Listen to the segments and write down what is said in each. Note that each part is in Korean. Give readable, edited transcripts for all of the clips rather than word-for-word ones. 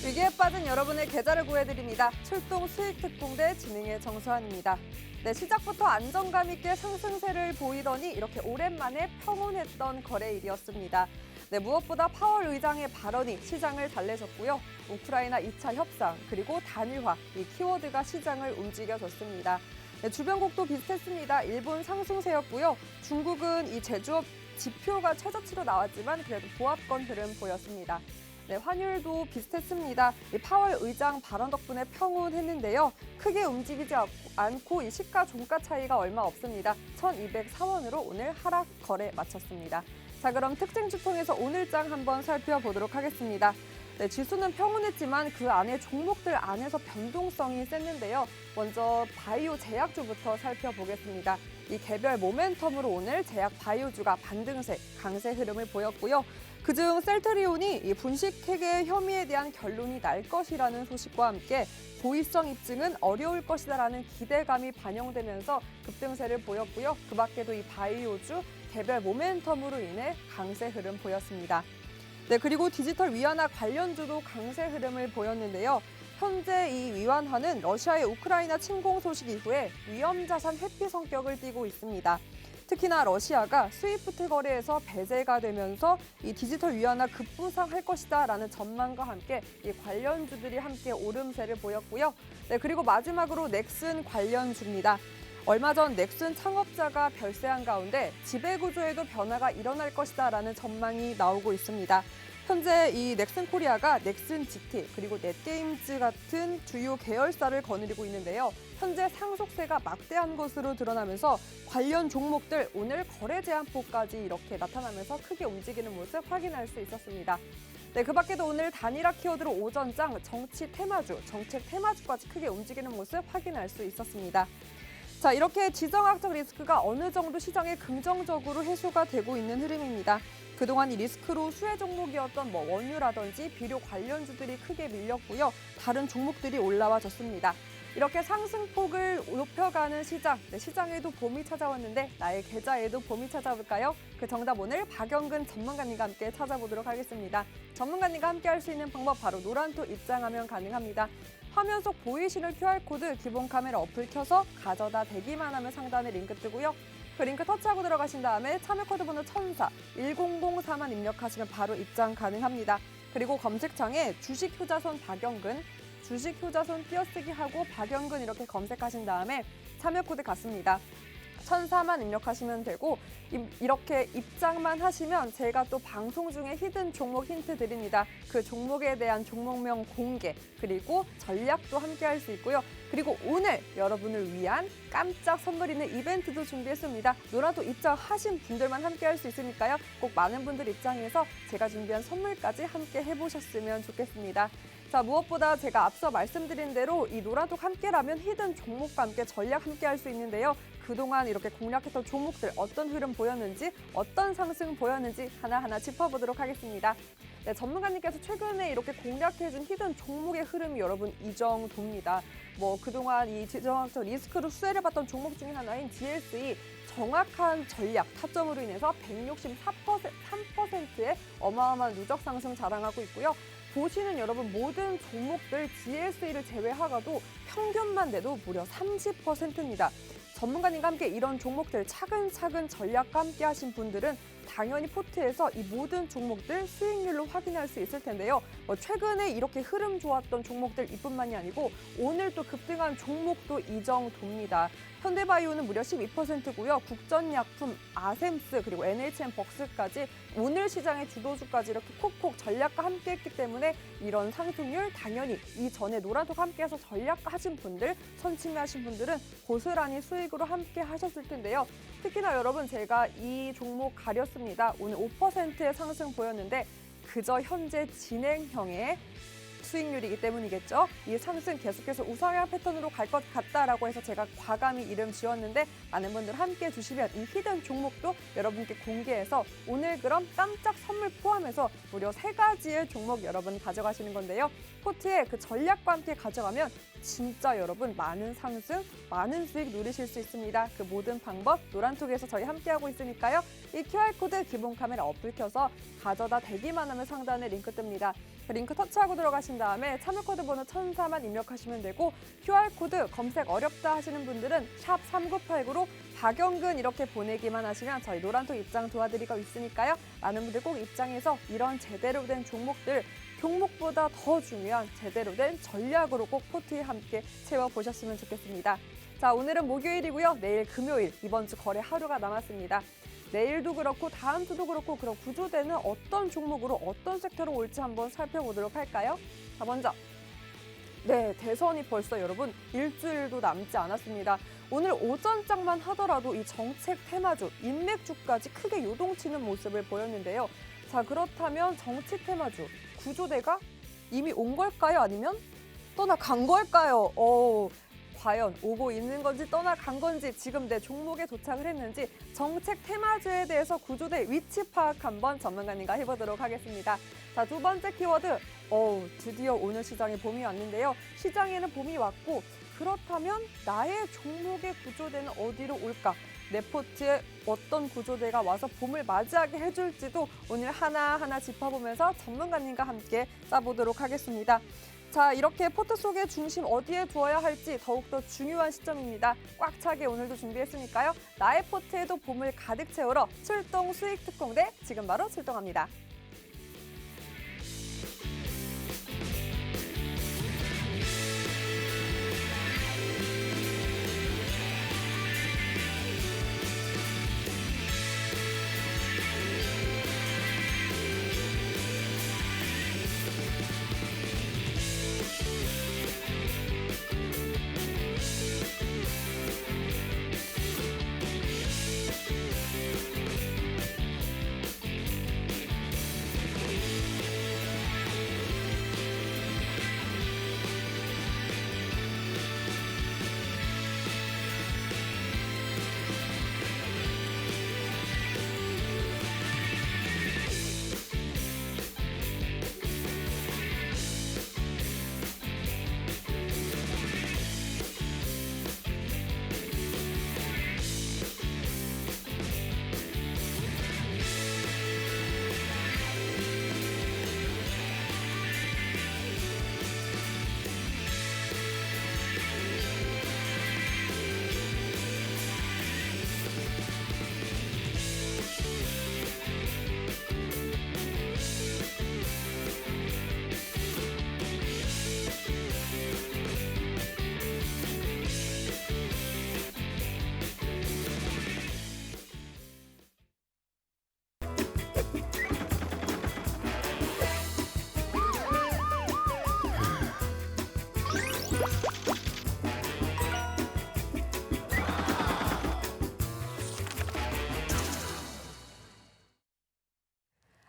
위기에 빠진 여러분의 계좌를 구해드립니다. 출동 수익특공대 진행의 정수환입니다. 네, 시작부터 안정감 있게 상승세를 보이더니 이렇게 오랜만에 평온했던 거래일이었습니다. 네, 무엇보다 파월 의장의 발언이 시장을 달래줬고요. 우크라이나 2차 협상 그리고 단일화, 이 키워드가 시장을 움직여줬습니다. 네, 주변국도 비슷했습니다. 일본 상승세였고요. 중국은 이 제조업 지표가 최저치로 나왔지만 그래도 보합권 흐름 보였습니다. 네, 환율도 비슷했습니다. 이 파월 의장 발언 덕분에 평온했는데요. 크게 움직이지 않고 이 시가 종가 차이가 얼마 없습니다. 1,204원으로 오늘 하락 거래 마쳤습니다. 자, 그럼 특징주 통해서 오늘장 한번 살펴보도록 하겠습니다. 네, 지수는 평온했지만 그 안에 종목들 안에서 변동성이 셌는데요. 먼저 바이오 제약주부터 살펴보겠습니다. 이 개별 모멘텀으로 오늘 제약 바이오주가 반등세, 강세 흐름을 보였고요. 그중 셀트리온이 이 분식회계 혐의에 대한 결론이 날 것이라는 소식과 함께 고의성 입증은 어려울 것이다라는 기대감이 반영되면서 급등세를 보였고요. 그 밖에도 이 바이오주 개별 모멘텀으로 인해 강세 흐름 보였습니다. 네, 그리고 디지털 위안화 관련주도 강세 흐름을 보였는데요. 현재 이 위안화는 러시아의 우크라이나 침공 소식 이후에 위험자산 회피 성격을 띠고 있습니다. 특히나 러시아가 스위프트 거래에서 배제가 되면서 이 디지털 위안화 급부상할 것이다라는 전망과 함께 이 관련주들이 함께 오름세를 보였고요. 네, 그리고 마지막으로 넥슨 관련주입니다. 얼마 전 넥슨 창업자가 별세한 가운데 지배구조에도 변화가 일어날 것이다라는 전망이 나오고 있습니다. 현재 이 넥슨 코리아가 넥슨 GT 그리고 넷게임즈 같은 주요 계열사를 거느리고 있는데요. 현재 상속세가 막대한 것으로 드러나면서 관련 종목들 오늘 거래 제한폭까지 이렇게 나타나면서 크게 움직이는 모습 확인할 수 있었습니다. 네, 그 밖에도 오늘 단일화 키워드로 오전장 정치 테마주, 정책 테마주까지 크게 움직이는 모습 확인할 수 있었습니다. 자, 이렇게 지정학적 리스크가 어느 정도 시장에 긍정적으로 해소가 되고 있는 흐름입니다. 그동안 이 리스크로 수혜 종목이었던 원유라든지 비료 관련주들이 크게 밀렸고요. 다른 종목들이 올라와줬습니다. 이렇게 상승폭을 높여가는 시장, 네, 시장에도 봄이 찾아왔는데 나의 계좌에도 봄이 찾아올까요? 그 정답 오늘 박영근 전문가님과 함께 찾아보도록 하겠습니다. 전문가님과 함께 할 수 있는 방법 바로 노란토 입장하면 가능합니다. 화면 속 보이시는 QR코드 기본 카메라 어플 켜서 가져다 대기만 하면 상단에 링크 뜨고요. 그 링크 터치하고 들어가신 다음에 참여 코드 번호 1004, 1004만 입력하시면 바로 입장 가능합니다. 그리고 검색창에 주식 효자손 박영근, 주식 효자손 띄어쓰기 하고 박영근 이렇게 검색하신 다음에 참여 코드 같습니다. 1004만 입력하시면 되고 이렇게 입장만 하시면 제가 또 방송 중에 히든 종목 힌트 드립니다. 그 종목에 대한 종목명 공개 그리고 전략도 함께 할 수 있고요. 그리고 오늘 여러분을 위한 깜짝 선물 있는 이벤트도 준비했습니다. 노란토 입장하신 분들만 함께 할 수 있으니까요. 꼭 많은 분들 입장해서 제가 준비한 선물까지 함께 해보셨으면 좋겠습니다. 자, 무엇보다 제가 앞서 말씀드린 대로 이 노란톡 함께라면 히든 종목과 함께 전략 함께 할 수 있는데요. 그동안 이렇게 공략했던 종목들 어떤 흐름 보였는지 어떤 상승 보였는지 하나하나 짚어보도록 하겠습니다. 네, 전문가님께서 최근에 이렇게 공략해준 히든 종목의 흐름이 여러분 이 정도입니다. 그동안 이 지정학적 리스크로 수혜를 받던 종목 중에 하나인 GLC 정확한 전략 타점으로 인해서 163%의 어마어마한 누적 상승 자랑하고 있고요. 보시는 여러분 모든 종목들 GLC를 제외하고도 평균만 내도 무려 30%입니다. 전문가님과 함께 이런 종목들 차근차근 전략과 함께 하신 분들은 당연히 포트에서 이 모든 종목들 수익률로 확인할 수 있을 텐데요. 최근에 이렇게 흐름 좋았던 종목들 이뿐만이 아니고 오늘 또 급등한 종목도 이 정도입니다. 현대바이오는 무려 12%고요. 국전약품, 아셈스 그리고 NHN벅스까지 오늘 시장의 주도주까지 이렇게 콕콕 전략과 함께 했기 때문에 이런 상승률 당연히 이전에 노란톡 함께해서 전략과 하신 분들, 선침해하신 분들은 고스란히 수익으로 함께 하셨을 텐데요. 특히나 여러분 제가 이 종목 가렸습니다. 오늘 5%의 상승 보였는데 그저 현재 진행형의 수익률이기 때문이겠죠. 이 상승 계속해서 우상향 패턴으로 갈 것 같다라고 해서 제가 과감히 이름 지었는데 많은 분들 함께 해주시면 이 히든 종목도 여러분께 공개해서 오늘 그럼 깜짝 선물 포함해서 무려 3가지의 종목 여러분 가져가시는 건데요. 포트에 그 전략과 함께 가져가면 진짜 여러분 많은 상승, 많은 수익 누리실 수 있습니다. 그 모든 방법 노란톡에서 저희 함께하고 있으니까요. 이 QR코드 기본 카메라 어플 켜서 가져다 대기만 하면 상단에 링크 뜹니다. 그 링크 터치하고 들어가신 누르신 다음에 참여코드 번호 1004만 입력하시면 되고 QR코드 검색 어렵다 하시는 분들은 샵 3989로 박영근 이렇게 보내기만 하시면 저희 노란톡 입장 도와드리고 있으니까요. 많은 분들 꼭 입장해서 이런 제대로 된 종목들 종목보다 더 중요한 제대로 된 전략으로 꼭 포트에 함께 채워보셨으면 좋겠습니다. 자, 오늘은 목요일이고요. 내일 금요일 이번 주 거래 하루가 남았습니다. 내일도 그렇고 다음 주도 그렇고 그런 구조대는 어떤 종목으로 어떤 섹터로 올지 한번 살펴보도록 할까요? 자, 먼저 대선이 벌써 여러분 일주일도 남지 않았습니다. 오늘 오전장만 하더라도 이 정책 테마주, 인맥주까지 크게 요동치는 모습을 보였는데요. 자, 그렇다면 정치 테마주, 구조대가 이미 온 걸까요? 아니면 떠나간 걸까요? 과연 오고 있는 건지 떠나간 건지 지금 내 종목에 도착을 했는지 정책 테마주에 대해서 구조대 위치 파악 한번 전문가님과 해보도록 하겠습니다. 자, 두 번째 키워드, 드디어 오늘 시장에 봄이 왔는데요. 시장에는 봄이 왔고 그렇다면 나의 종목의 구조대는 어디로 올까? 내 포트에 어떤 구조대가 와서 봄을 맞이하게 해줄지도 오늘 하나하나 짚어보면서 전문가님과 함께 짜보도록 하겠습니다. 자, 이렇게 포트 속의 중심 어디에 두어야 할지 더욱더 중요한 시점입니다. 꽉 차게 오늘도 준비했으니까요. 나의 포트에도 봄을 가득 채우러 출동 수익 특공대 지금 바로 출동합니다.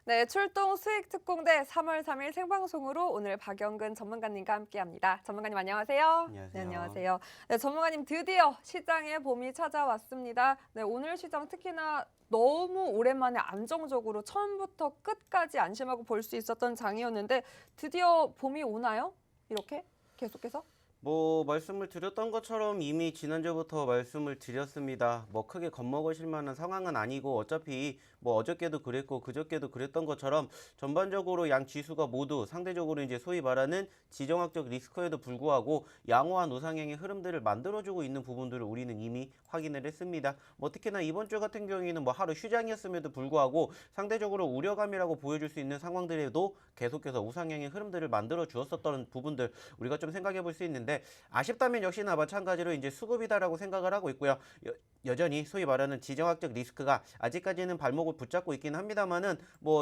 네, 출동 수익 특공대 3월 3일 생방송으로 오늘 박영근 전문가님과 함께합니다. 전문가님 안녕하세요. 안녕하세요. 네, 안녕하세요. 네, 전문가님 드디어 시장에 봄이 찾아왔습니다. 네, 오늘 시장 특히나 너무 오랜만에 안정적으로 처음부터 끝까지 안심하고 볼 수 있었던 장이었는데 드디어 봄이 오나요? 이렇게 계속해서? 말씀을 드렸던 것처럼 이미 지난주부터 말씀을 드렸습니다. 크게 겁먹으실 만한 상황은 아니고 어차피 어저께도 그랬고 그저께도 그랬던 것처럼 전반적으로 양 지수가 모두 상대적으로 이제 소위 말하는 지정학적 리스크에도 불구하고 양호한 우상향의 흐름들을 만들어주고 있는 부분들을 우리는 이미 확인을 했습니다. 특히나 이번 주 같은 경우에는 하루 휴장이었음에도 불구하고 상대적으로 우려감이라고 보여줄 수 있는 상황들에도 계속해서 우상향의 흐름들을 만들어 주었었던 부분들 우리가 좀 생각해 볼 수 있는데 아쉽다면 역시나 마찬가지로 이제 수급이다라고 생각을 하고 있고요. 여전히 소위 말하는 지정학적 리스크가 아직까지는 발목을 붙잡고 있긴 합니다만은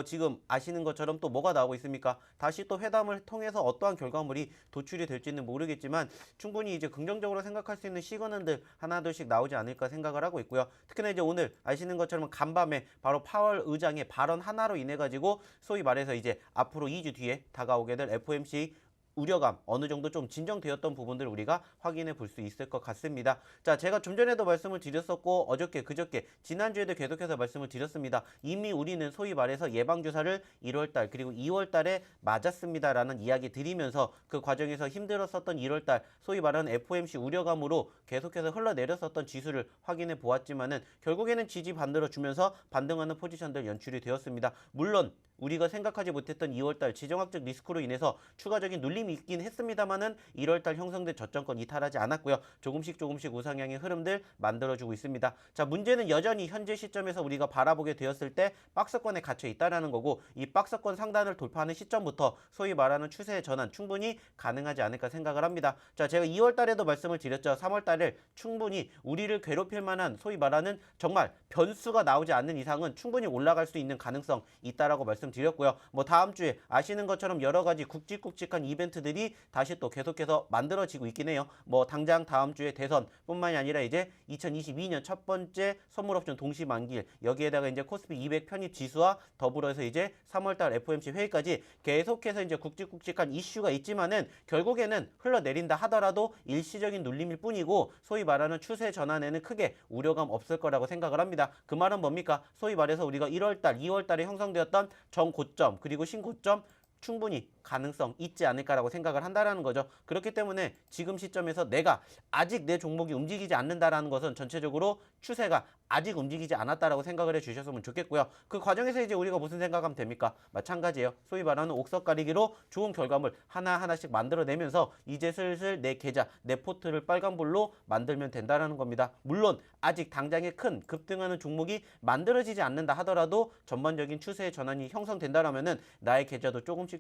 지금 아시는 것처럼 또 뭐가 나오고 있습니까? 다시 또 회담을 통해서 어떠한 결과물이 도출이 될지는 모르겠지만 충분히 이제 긍정적으로 생각할 수 있는 시그널들 하나둘씩 나오지 않을까 생각을 하고 있고요. 특히나 이제 오늘 아시는 것처럼 간밤에 바로 파월 의장의 발언 하나로 인해 가지고 소위 말해서 이제 앞으로 2주 뒤에 다가오게 될 FOMC 우려감 어느 정도 좀 진정되었던 부분들 우리가 확인해 볼 수 있을 것 같습니다. 자, 제가 좀 전에도 말씀을 드렸었고 어저께 그저께 지난주에도 계속해서 말씀을 드렸습니다. 이미 우리는 소위 말해서 예방주사를 1월달 그리고 2월달에 맞았습니다라는 이야기 드리면서 그 과정에서 힘들었었던 1월달 소위 말하는 FOMC 우려감으로 계속해서 흘러내렸었던 지수를 확인해 보았지만은 결국에는 지지 반등을 주면서 반등하는 포지션들 연출이 되었습니다. 물론 우리가 생각하지 못했던 2월달 지정학적 리스크로 인해서 추가적인 눌림이 있긴 했습니다만은 1월달 형성된 저점권 이탈하지 않았고요. 조금씩 우상향의 흐름들 만들어주고 있습니다. 자, 문제는 여전히 현재 시점에서 우리가 바라보게 되었을 때 박스권에 갇혀 있다라는 거고, 이 박스권 상단을 돌파하는 시점부터 소위 말하는 추세의 전환 충분히 가능하지 않을까 생각을 합니다. 자, 제가 2월달에도 말씀을 드렸죠. 3월달에 충분히 우리를 괴롭힐 만한 소위 말하는 정말 변수가 나오지 않는 이상은 충분히 올라갈 수 있는 가능성 있다라고 말씀드렸고요. 뭐 다음 주에 아시는 것처럼 여러 가지 굵직굵직한 이벤트들이 다시 또 계속해서 만들어지고 있긴 해요. 뭐 당장 다음 주에 대선뿐만이 아니라 이제 2022년 첫 번째 선물옵션 동시 만기일, 여기에다가 이제 코스피 200 편입 지수와 더불어서 이제 3월달 FOMC 회의까지 계속해서 이제 굵직굵직한 이슈가 있지만은 결국에는 흘러내린다 하더라도 일시적인 눌림일 뿐이고, 소위 말하는 추세 전환에는 크게 우려감 없을 거라고 생각을 합니다. 그 말은 뭡니까? 소위 말해서 우리가 1월달, 2월달에 형성되었던 정고점 그리고 신고점 충분히 가능성 있지 않을까라고 생각을 한다라는 거죠. 그렇기 때문에 지금 시점에서 내가 아직 내 종목이 움직이지 않는다라는 것은 전체적으로 추세가 아직 움직이지 않았다라고 생각을 해주셨으면 좋겠고요. 그 과정에서 이제 우리가 무슨 생각하면 됩니까? 마찬가지예요. 소위 말하는 옥석 가리기로 좋은 결과물 하나하나씩 만들어내면서 이제 슬슬 내 계좌, 내 포트를 빨간불로 만들면 된다라는 겁니다. 물론 아직 당장에 큰 급등하는 종목이 만들어지지 않는다 하더라도 전반적인 추세의 전환이 형성된다라면은 나의 계좌도 조금씩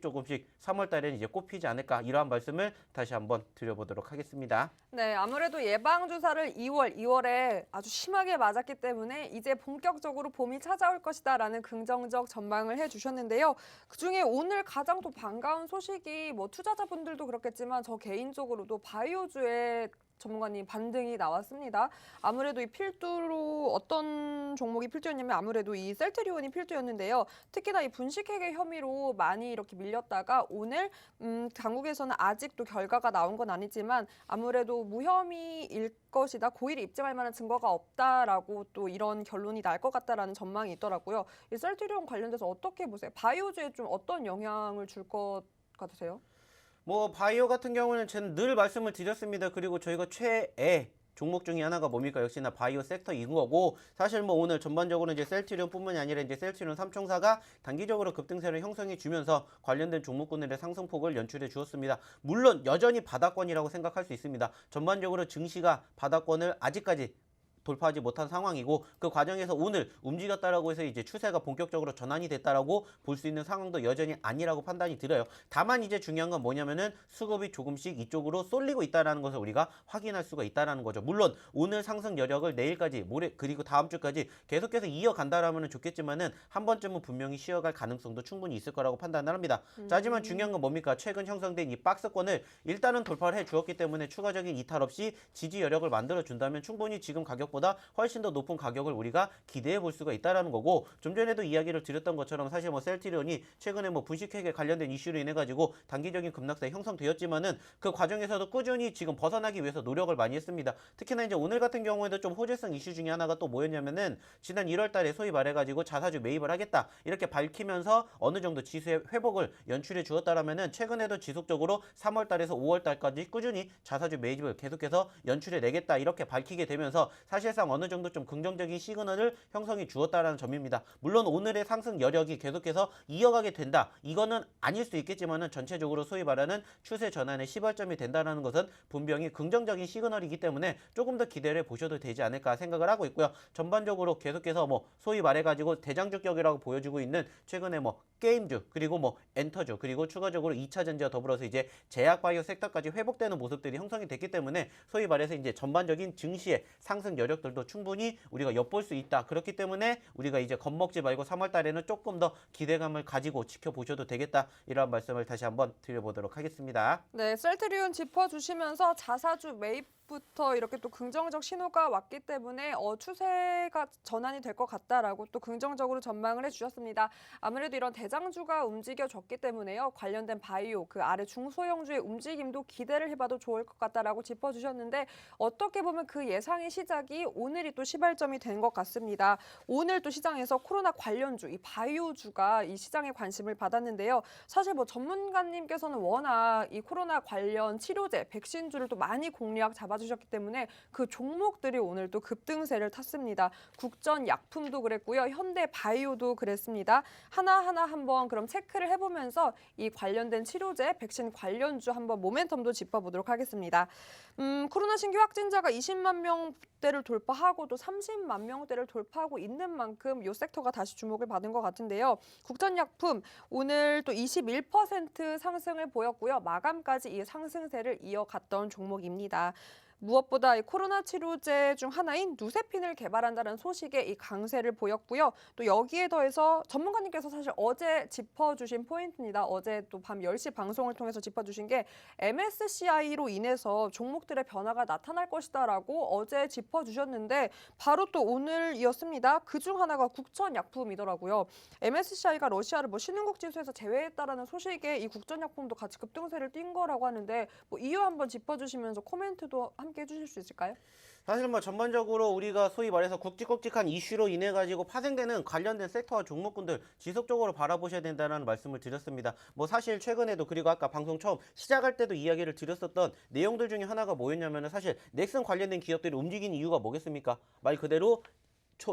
3월 달에는 이제 꼽히지 않을까, 이러한 말씀을 다시 한번 드려보도록 하겠습니다. 네, 아무래도 예방주사를 2월에 아주 심하게 맞았기 때문에 이제 본격적으로 봄이 찾아올 것이다라는 긍정적 전망을 해주셨는데요. 그중에 오늘 가장 또 반가운 소식이 뭐 투자자분들도 그렇겠지만 저 개인적으로도 바이오주의 전문가님 반등이 나왔습니다. 아무래도 이 필두로 어떤 종목이 필두였냐면 아무래도 이 셀트리온이 필두였는데요. 특히나 이 분식회계 혐의로 많이 이렇게 밀렸다가 오늘 당국에서는 아직도 결과가 나온 건 아니지만 아무래도 무혐의일 것이다. 고의를 입증할 만한 증거가 없다라고 또 이런 결론이 날 것 같다라는 전망이 있더라고요. 이 셀트리온 관련돼서 어떻게 보세요? 바이오주에 좀 어떤 영향을 줄 것 같으세요? 뭐 바이오 같은 경우는 저는 늘 말씀을 드렸습니다. 그리고 저희가 최애 종목 중에 하나가 뭡니까? 역시나 바이오 섹터인 거고, 사실 뭐 오늘 전반적으로 이제 셀트리온뿐만이 아니라 이제 셀트리온 삼총사가 단기적으로 급등세를 형성해 주면서 관련된 종목군들의 상승폭을 연출해 주었습니다. 물론 여전히 바닥권이라고 생각할 수 있습니다. 전반적으로 증시가 바닥권을 아직까지 돌파하지 못한 상황이고, 그 과정에서 오늘 움직였다라고 해서 이제 추세가 본격적으로 전환이 됐다라고 볼 수 있는 상황도 여전히 아니라고 판단이 들어요. 다만 이제 중요한 건 뭐냐면은 수급이 조금씩 이쪽으로 쏠리고 있다라는 것을 우리가 확인할 수가 있다라는 거죠. 물론 오늘 상승 여력을 내일까지, 모레 그리고 다음 주까지 계속해서 이어간다라면 좋겠지만은 한 번쯤은 분명히 쉬어갈 가능성도 충분히 있을 거라고 판단을 합니다. 자, 하지만 중요한 건 뭡니까? 최근 형성된 이 박스권을 일단은 돌파를 해 주었기 때문에 추가적인 이탈 없이 지지 여력을 만들어 준다면 충분히 지금 가격보다 훨씬 더 높은 가격을 우리가 기대해 볼 수가 있다라는 거고, 좀 전에도 이야기를 드렸던 것처럼 사실 뭐 셀트리온이 최근에 뭐 분식회계 관련된 이슈로 인해 가지고 단기적인 급락세 형성되었지만은 그 과정에서도 꾸준히 지금 벗어나기 위해서 노력을 많이 했습니다. 특히나 이제 오늘 같은 경우에도 좀 호재성 이슈 중에 하나가 또 뭐였냐면은 지난 1월 달에 소위 말해 가지고 자사주 매입을 하겠다 이렇게 밝히면서 어느 정도 지수의 회복을 연출해 주었다라면은 최근에도 지속적으로 3월 달에서 5월 달까지 꾸준히 자사주 매입을 계속해서 연출해 내겠다 이렇게 밝히게 되면서 사실상 어느 정도 좀 긍정적인 시그널을 형성해 주었다라는 점입니다. 물론 오늘의 상승 여력이 계속해서 이어가게 된다, 이거는 아닐 수 있겠지만은 전체적으로 소위 말하는 추세 전환의 시발점이 된다라는 것은 분명히 긍정적인 시그널이기 때문에 조금 더 기대를 보셔도 되지 않을까 생각을 하고 있고요. 전반적으로 계속해서 뭐 소위 말해가지고 대장주격이라고 보여주고 있는 최근에 뭐 게임주 그리고 뭐 엔터주 그리고 추가적으로 2차전지와 더불어서 이제 제약바이오 섹터까지 회복되는 모습들이 형성이 됐기 때문에 소위 말해서 이제 전반적인 증시의 상승 여력들도 충분히 우리가 엿볼 수 있다. 그렇기 때문에 우리가 이제 겁먹지 말고 3월 달에는 조금 더 기대감을 가지고 지켜보셔도 되겠다. 이런 말씀을 다시 한번 드려보도록 하겠습니다. 네, 셀트리온 짚어주시면서 자사주 매입부터 이렇게 또 긍정적 신호가 왔기 때문에 추세가 전환이 될 것 같다라고 또 긍정적으로 전망을 해주셨습니다. 아무래도 이런 대장주가 움직여졌기 때문에요. 관련된 바이오, 그 아래 중소형주의 움직임도 기대를 해봐도 좋을 것 같다라고 짚어주셨는데 어떻게 보면 그 예상의 시작이 오늘이 또 시발점이 된 것 같습니다. 오늘 또 시장에서 코로나 관련주, 이 바이오주가 이 시장의 관심을 받았는데요. 사실 뭐 전문가님께서는 워낙 이 코로나 관련 치료제, 백신주를 또 많이 공략 잡아주셨기 때문에 그 종목들이 오늘 또 급등세를 탔습니다. 국전약품도 그랬고요. 현대바이오도 그랬습니다. 하나하나 한번 그럼 체크를 해보면서 이 관련된 치료제, 백신 관련주 한번 모멘텀도 짚어보도록 하겠습니다. 코로나 신규 확진자가 20만 명대를 돌파하고 또 30만 명대를 돌파하고 있는 만큼 이 섹터가 다시 주목을 받은 것 같은데요. 국전약품 오늘 또 21% 상승을 보였고요. 마감까지 이 상승세를 이어갔던 종목입니다. 무엇보다 이 코로나 치료제 중 하나인 누세핀을 개발한다는 소식에 이 강세를 보였고요. 또 여기에 더해서 전문가님께서 사실 어제 짚어주신 포인트입니다. 어제 또 밤 10시 방송을 통해서 짚어주신 게 MSCI로 인해서 종목들의 변화가 나타날 것이다라고 어제 짚어주셨는데 바로 또 오늘이었습니다. 그중 하나가 국전약품이더라고요. MSCI가 러시아를 뭐 신흥국 지수에서 제외했다라는 소식에 이 국전약품도 같이 급등세를 띈 거라고 하는데 뭐 이유 한번 짚어주시면서 코멘트도 함께 해주실 수 있을까요? 사실 뭐 전반적으로 우리가 소위 말해서 굵직굵직한 이슈로 인해 가지고 파생되는 관련된 섹터와 종목군들 지속적으로 바라보셔야 된다는 말씀을 드렸습니다. 뭐 사실 최근에도 그리고 아까 방송 처음 시작할 때도 이야기를 드렸었던 내용들 중에 하나가 뭐였냐면은 사실 넥슨 관련된 기업들이 움직이는 이유가 뭐겠습니까? 말 그대로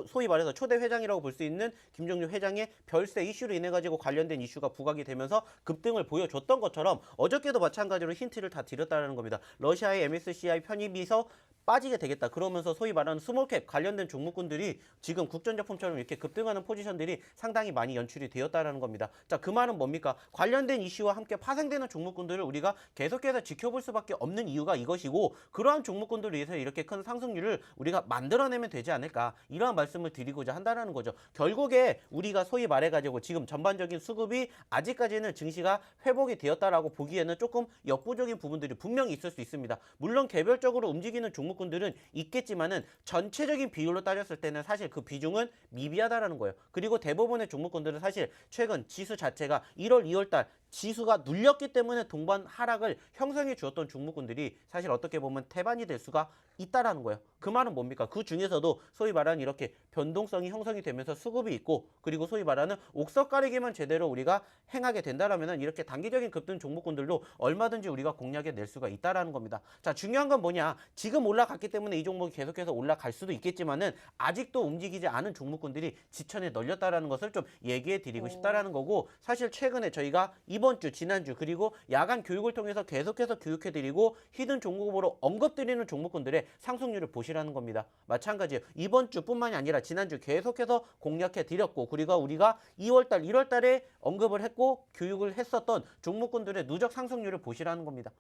소위 말해서 초대 회장이라고 볼 수 있는 김종률 회장의 별세 이슈로 인해 가지고 관련된 이슈가 부각이 되면서 급등을 보여줬던 것처럼 어저께도 마찬가지로 힌트를 다 드렸다는 겁니다. 러시아의 MSCI 편입에서 빠지게 되겠다. 그러면서 소위 말하는 스몰캡 관련된 종목군들이 지금 국전제품처럼 이렇게 급등하는 포지션들이 상당히 많이 연출이 되었다는 겁니다. 자, 그 말은 뭡니까? 관련된 이슈와 함께 파생되는 종목군들을 우리가 계속해서 지켜볼 수밖에 없는 이유가 이것이고 그러한 종목군들을 위해서 이렇게 큰 상승률을 우리가 만들어내면 되지 않을까 이러한 말씀을 드리고자 한다는 거죠. 결국에 우리가 소위 말해가지고 지금 전반적인 수급이 아직까지는 증시가 회복이 되었다라고 보기에는 조금 역부족인 부분들이 분명히 있을 수 있습니다. 물론 개별적으로 움직이는 종목군들은 있겠지만은 전체적인 비율로 따졌을 때는 사실 그 비중은 미비하다라는 거예요. 그리고 대부분의 종목군들은 사실 최근 지수 자체가 1월, 2월 달 지수가 눌렸기 때문에 동반 하락을 형성해 주었던 종목군들이 사실 어떻게 보면 태반이 될 수가 있다라는 거예요. 그 말은 뭡니까? 그 중에서도 소위 말하는 이렇게 변동성이 형성이 되면서 수급이 있고 그리고 소위 말하는 옥석 가리기만 제대로 우리가 행하게 된다라면은 이렇게 단기적인 급등 종목군들도 얼마든지 우리가 공략해 낼 수가 있다라는 겁니다. 자, 중요한 건 뭐냐? 지금 올라갔기 때문에 이 종목이 계속해서 올라갈 수도 있겠지만은 아직도 움직이지 않은 종목군들이 지천에 널렸다라는 것을 좀 얘기해 드리고 싶다라는 거고 사실 최근에 저희가 이번 주, 지난주 그리고 야간 교육을 통해서 계속해서 교육해 드리고 히든 종목으로 언급드리는 종목군들의 상승률을 보시라는 겁니다. 마찬가지예요. 이번 주뿐만이 아니라 지난주 계속해서 공략해 드렸고 그리고 우리가 2월달, 1월달에 언급을 했고 교육을 했었던 종목군들의 누적 상승률을 보시라는 겁니다.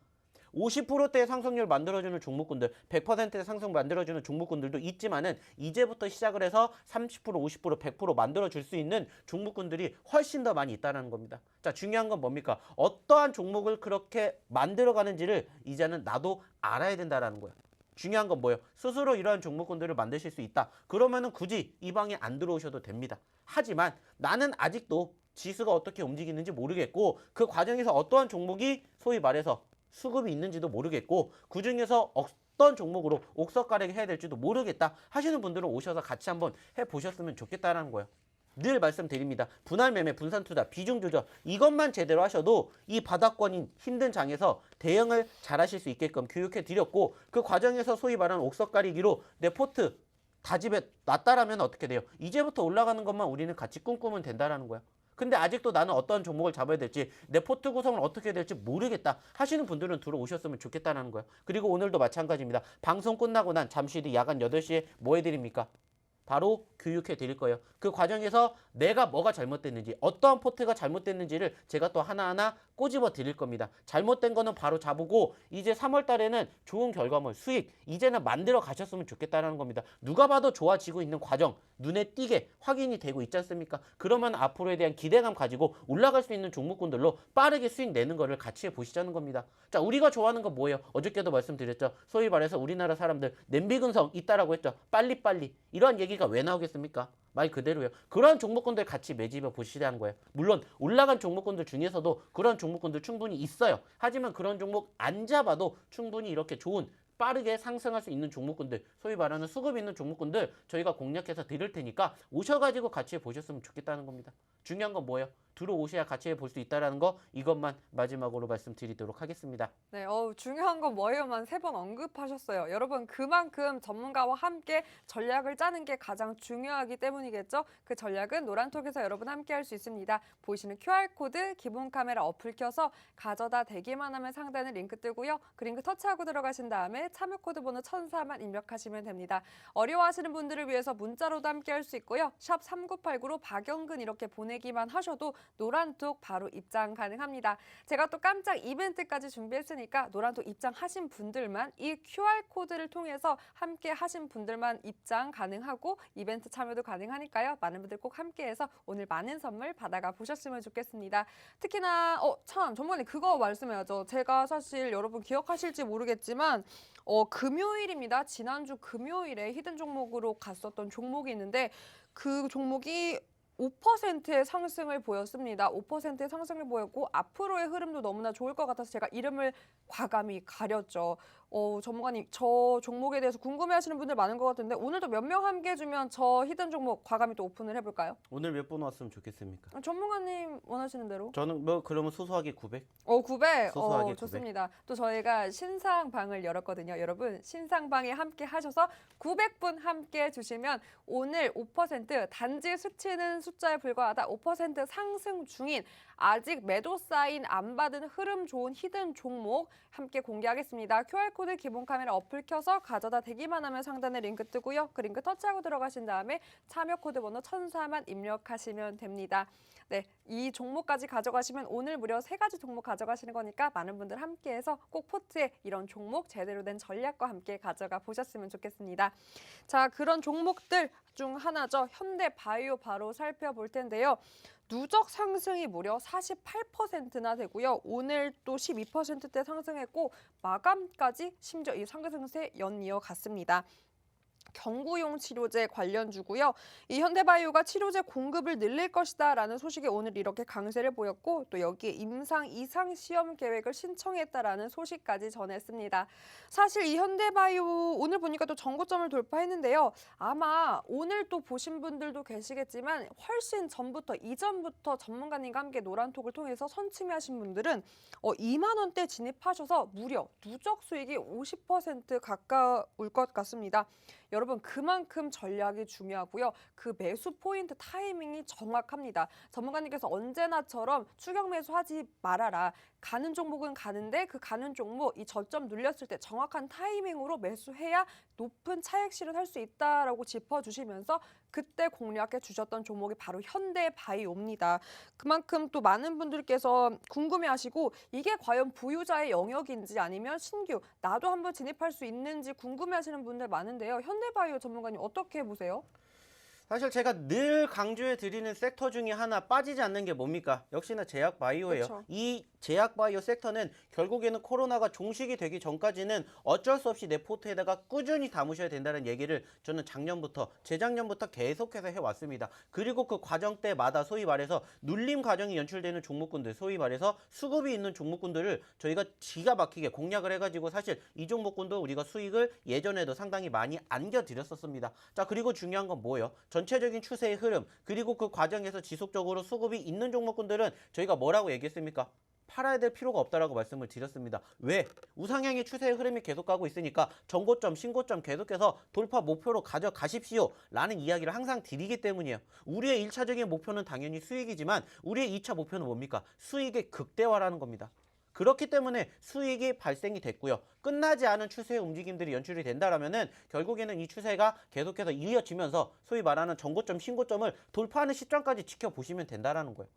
50%대의 상승률 만들어주는 종목군들, 100%의 상승 만들어주는 종목군들도 있지만은 이제부터 시작을 해서 30%, 50%, 100% 만들어줄 수 있는 종목군들이 훨씬 더 많이 있다는 겁니다. 자, 중요한 건 뭡니까? 어떠한 종목을 그렇게 만들어가는지를 이제는 나도 알아야 된다는 거예요. 중요한 건 뭐예요? 스스로 이러한 종목군들을 만드실 수 있다. 그러면은 굳이 이 방에 안 들어오셔도 됩니다. 하지만 나는 아직도 지수가 어떻게 움직이는지 모르겠고 그 과정에서 어떠한 종목이 소위 말해서 수급이 있는지도 모르겠고 그중에서 어떤 종목으로 옥석가리기 해야 될지도 모르겠다 하시는 분들은 오셔서 같이 한번 해보셨으면 좋겠다는 거예요. 늘 말씀드립니다. 분할 매매, 분산 투자, 비중 조절 이것만 제대로 하셔도 이 바닥권인 힘든 장에서 대응을 잘 하실 수 있게끔 교육해 드렸고 그 과정에서 소위 말하는 옥석가리기로 내 포트 다 집에 놨다라면 어떻게 돼요? 이제부터 올라가는 것만 우리는 같이 꿈꾸면 된다라는 거야. 근데 아직도 나는 어떤 종목을 잡아야 될지 내 포트 구성을 어떻게 해야 될지 모르겠다 하시는 분들은 들어오셨으면 좋겠다는 거예요. 그리고 오늘도 마찬가지입니다. 방송 끝나고 난 잠시 뒤 야간 8시에 뭐 해드립니까? 바로 교육해 드릴 거예요. 그 과정에서 내가 뭐가 잘못됐는지 어떠한 포트가 잘못됐는지를 제가 또 하나하나 꼬집어 드릴 겁니다. 잘못된 거는 바로 잡고 이제 3월 달에는 좋은 결과물, 수익 이제는 만들어 가셨으면 좋겠다는 겁니다. 누가 봐도 좋아지고 있는 과정 눈에 띄게 확인이 되고 있지 않습니까? 그러면 앞으로에 대한 기대감 가지고 올라갈 수 있는 종목군들로 빠르게 수익 내는 거를 같이 해보시자는 겁니다. 자, 우리가 좋아하는 건 뭐예요? 어저께도 말씀드렸죠. 소위 말해서 우리나라 사람들 냄비 근성 있다라고 했죠. 빨리빨리 이러한 얘기가 왜 나오겠습니까? 말 그대로요. 그러한 종목군들 같이 매집해 보시라는 거예요. 물론 올라간 종목군들 중에서도 그런 종목군들 충분히 있어요. 하지만 그런 종목 안 잡아도 충분히 이렇게 좋은 빠르게 상승할 수 있는 종목군들, 소위 말하는 수급 있는 종목군들 저희가 공략해서 드릴 테니까 오셔가지고 같이 보셨으면 좋겠다는 겁니다. 중요한 건 뭐예요? 들어오셔야 같이 볼 수 있다는 거, 이것만 마지막으로 말씀드리도록 하겠습니다. 네, 중요한 건 뭐예요만 3번 언급하셨어요. 여러분, 그만큼 전문가와 함께 전략을 짜는 게 가장 중요하기 때문이겠죠? 그 전략은 노란톡에서 여러분 함께 할 수 있습니다. 보이시는 QR코드, 기본 카메라 어플 켜서 가져다 대기만 하면 상단에 링크 뜨고요. 그 링크 터치하고 들어가신 다음에 참여 코드 번호 1004만 입력하시면 됩니다. 어려워하시는 분들을 위해서 문자로도 함께 할 수 있고요. 샵 3989로 박영근 이렇게 보내기만 하셔도 노란톡 바로 입장 가능합니다. 제가 또 깜짝 이벤트까지 준비했으니까 노란톡 입장하신 분들만 이 QR코드를 통해서 함께 하신 분들만 입장 가능하고 이벤트 참여도 가능하니까요. 많은 분들 꼭 함께해서 오늘 많은 선물 받아가 보셨으면 좋겠습니다. 특히나 참 전문가님 그거 말씀해야죠. 제가 사실 여러분 기억하실지 모르겠지만 금요일입니다. 지난주 금요일에 히든 종목으로 갔었던 종목이 있는데 그 종목이 5%의 상승을 보였습니다. 5%의 상승을 보였고 앞으로의 흐름도 너무나 좋을 것 같아서 제가 이름을 과감히 가렸죠. 전문가님 저 종목에 대해서 궁금해하시는 분들 많은 것 같은데 오늘도 몇 명 함께 해주면 저 히든 종목 과감히 또 오픈을 해볼까요? 오늘 몇 번 왔으면 좋겠습니까? 전문가님 원하시는 대로. 저는 그러면 소소하게 900? 900? 소소하게 900. 좋습니다. 또 저희가 신상방을 열었거든요. 여러분 신상방에 함께 하셔서 900분 함께 해주시면 오늘 5% 단지 스치는 숫자에 불과하다 5% 상승 중인 아직 매도 사인 안 받은 흐름 좋은 히든 종목 함께 공개하겠습니다. QR코드 기본 카메라 어플 켜서 가져다 대기만 하면 상단에 링크 뜨고요. 그 링크 터치하고 들어가신 다음에 참여 코드 번호 1004만 입력하시면 됩니다. 네, 이 종목까지 가져가시면 오늘 무려 3가지 종목 가져가시는 거니까 많은 분들 함께해서 꼭 포트에 이런 종목 제대로 된 전략과 함께 가져가 보셨으면 좋겠습니다. 자, 그런 종목들 중 하나죠. 현대바이오 바로 살펴볼 텐데요. 누적 상승이 무려 48%나 되고요. 오늘 또 12%대 상승했고 마감까지 심지어 이 상승세 연이어 갔습니다. 경구용 치료제 관련주고요. 이 현대바이오가 치료제 공급을 늘릴 것이다라는 소식이 오늘 이렇게 강세를 보였고 또 여기에 임상 이상 시험 계획을 신청했다라는 소식까지 전했습니다. 사실 이 현대바이오 오늘 보니까 또 전고점을 돌파했는데요. 아마 오늘 또 보신 분들도 계시겠지만 훨씬 전부터 이전부터 전문가님과 함께 노란톡을 통해서 선침해하신 분들은 2만 원대 진입하셔서 무려 누적 수익이 50% 가까울 것 같습니다. 여러분 그만큼 전략이 중요하고요. 그 매수 포인트 타이밍이 정확합니다. 전문가님께서 언제나처럼 추격 매수하지 말아라. 가는 종목은 가는데 그 가는 종목 이 저점 눌렸을 때 정확한 타이밍으로 매수해야 높은 차익 실현할 수 있다라고 짚어주시면서 그때 공략해 주셨던 종목이 바로 현대바이오입니다. 그만큼 또 많은 분들께서 궁금해하시고 이게 과연 부유자의 영역인지 아니면 신규 나도 한번 진입할 수 있는지 궁금해하시는 분들 많은데요. 현대바이오 전문가님 어떻게 보세요? 사실 제가 늘 강조해 드리는 섹터 중에 하나 빠지지 않는 게 뭡니까? 역시나 제약 바이오예요. 그렇죠. 이 제약 바이오 섹터는 결국에는 코로나가 종식이 되기 전까지는 어쩔 수 없이 내 포트에다가 꾸준히 담으셔야 된다는 얘기를 저는 작년부터 재작년부터 계속해서 해왔습니다. 그리고 그 과정 때마다 소위 말해서 눌림 과정이 연출되는 종목군들, 소위 말해서 수급이 있는 종목군들을 저희가 기가 막히게 공략을 해가지고 사실 이 종목군도 우리가 수익을 예전에도 상당히 많이 안겨드렸었습니다. 자, 그리고 중요한 건 뭐예요? 전체적인 추세의 흐름, 그리고 그 과정에서 지속적으로 수급이 있는 종목군들은 저희가 뭐라고 얘기했습니까? 팔아야 될 필요가 없다라고 말씀을 드렸습니다. 왜? 우상향의 추세의 흐름이 계속 가고 있으니까 전고점, 신고점 계속해서 돌파 목표로 가져가십시오 라는 이야기를 항상 드리기 때문이에요. 우리의 1차적인 목표는 당연히 수익이지만 우리의 2차 목표는 뭡니까? 수익의 극대화라는 겁니다. 그렇기 때문에 수익이 발생이 됐고요. 끝나지 않은 추세의 움직임들이 연출이 된다라면은 결국에는 이 추세가 계속해서 이어지면서 소위 말하는 전고점, 신고점을 돌파하는 시점까지 지켜보시면 된다라는 거예요.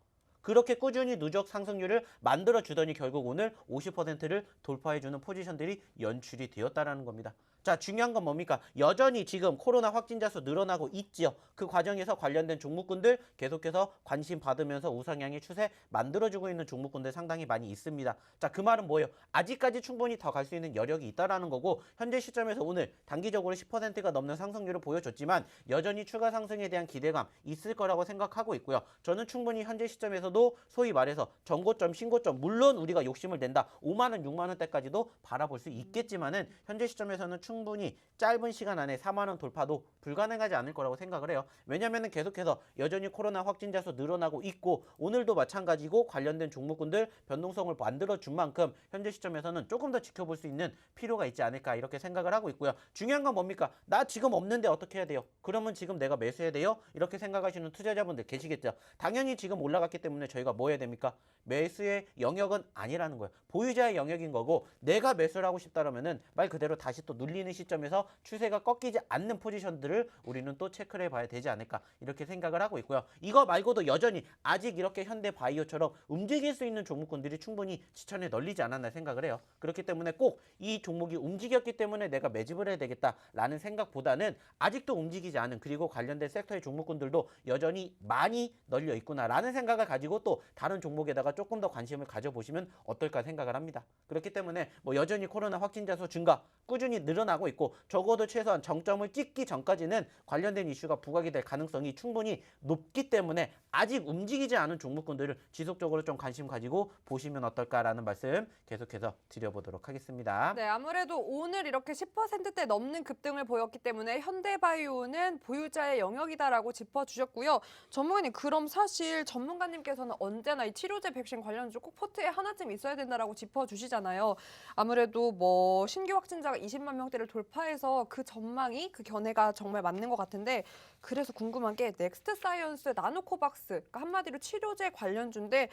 그렇게 꾸준히 누적 상승률을 만들어주더니 결국 오늘 50%를 돌파해주는 포지션들이 연출이 되었다라는 겁니다. 자, 중요한 건 뭡니까? 여전히 지금 코로나 확진자 수 늘어나고 있지요. 그 과정에서 관련된 종목군들 계속해서 관심 받으면서 우상향의 추세 만들어주고 있는 종목군들 상당히 많이 있습니다. 자, 그 말은 뭐예요? 아직까지 충분히 더 갈 수 있는 여력이 있다라는 거고, 현재 시점에서 오늘 단기적으로 10%가 넘는 상승률을 보여줬지만 여전히 추가 상승에 대한 기대감 있을 거라고 생각하고 있고요. 저는 충분히 현재 시점에서도 소위 말해서 전고점, 신고점, 물론 우리가 욕심을 낸다. 5만 원, 6만 원대까지도 바라볼 수 있겠지만은 현재 시점에서는 충분히 짧은 시간 안에 4만 원 돌파도 불가능하지 않을 거라고 생각을 해요. 왜냐면은 계속해서 여전히 코로나 확진자 수 늘어나고 있고, 오늘도 마찬가지고 관련된 종목군들 변동성을 만들어 준 만큼 현재 시점에서는 조금 더 지켜볼 수 있는 필요가 있지 않을까 이렇게 생각을 하고 있고요. 중요한 건 뭡니까? 나 지금 없는데 어떻게 해야 돼요? 그러면 지금 내가 매수해야 돼요? 이렇게 생각하시는 투자자분들 계시겠죠. 당연히 지금 올라갔기 때문에 저희가 뭐 해야 됩니까? 매수의 영역은 아니라는 거예요. 보유자의 영역인 거고, 내가 매수를 하고 싶다라면은 말 그대로 다시 또 눌리는 시점에서 추세가 꺾이지 않는 포지션들을 우리는 또 체크를 해봐야 되지 않을까 이렇게 생각을 하고 있고요. 이거 말고도 여전히 아직 이렇게 현대바이오처럼 움직일 수 있는 종목군들이 충분히 시천에 널리지 않았나 생각을 해요. 그렇기 때문에 꼭 이 종목이 움직였기 때문에 내가 매집을 해야 되겠다라는 생각보다는 아직도 움직이지 않은, 그리고 관련된 섹터의 종목군들도 여전히 많이 널려 있구나라는 생각을 가지고 또 다른 종목에다가 조금 더 관심을 가져보시면 어떨까 생각을 합니다. 그렇기 때문에 뭐 여전히 코로나 확진자 수 증가 꾸준히 늘어나고 있고, 적어도 최소한 정점을 찍기 전까지는 관련된 이슈가 부각이 될 가능성이 충분히 높기 때문에 아직 움직이지 않은 종목군들을 지속적으로 좀 관심 가지고 보시면 어떨까라는 말씀 계속해서 드려보도록 하겠습니다. 네, 아무래도 오늘 이렇게 10%대 넘는 급등을 보였기 때문에 현대바이오는 보유자의 영역이다라고 짚어주셨고요. 전문가님, 그럼 사실 전문가님께서는 언제나 이 치료제 백신 관련주 꼭 포트에 하나쯤 있어야 된다라고 짚어주시잖아요. 아무래도 뭐 신규 확진자가 20만 명대를 돌파해서 그 전망이, 그 견해가 정말 맞는 것 같은데, 그래서 궁금한 게 넥스트 사이언스 나노코박스, 그러니까 한마디로 치료제 관련주인데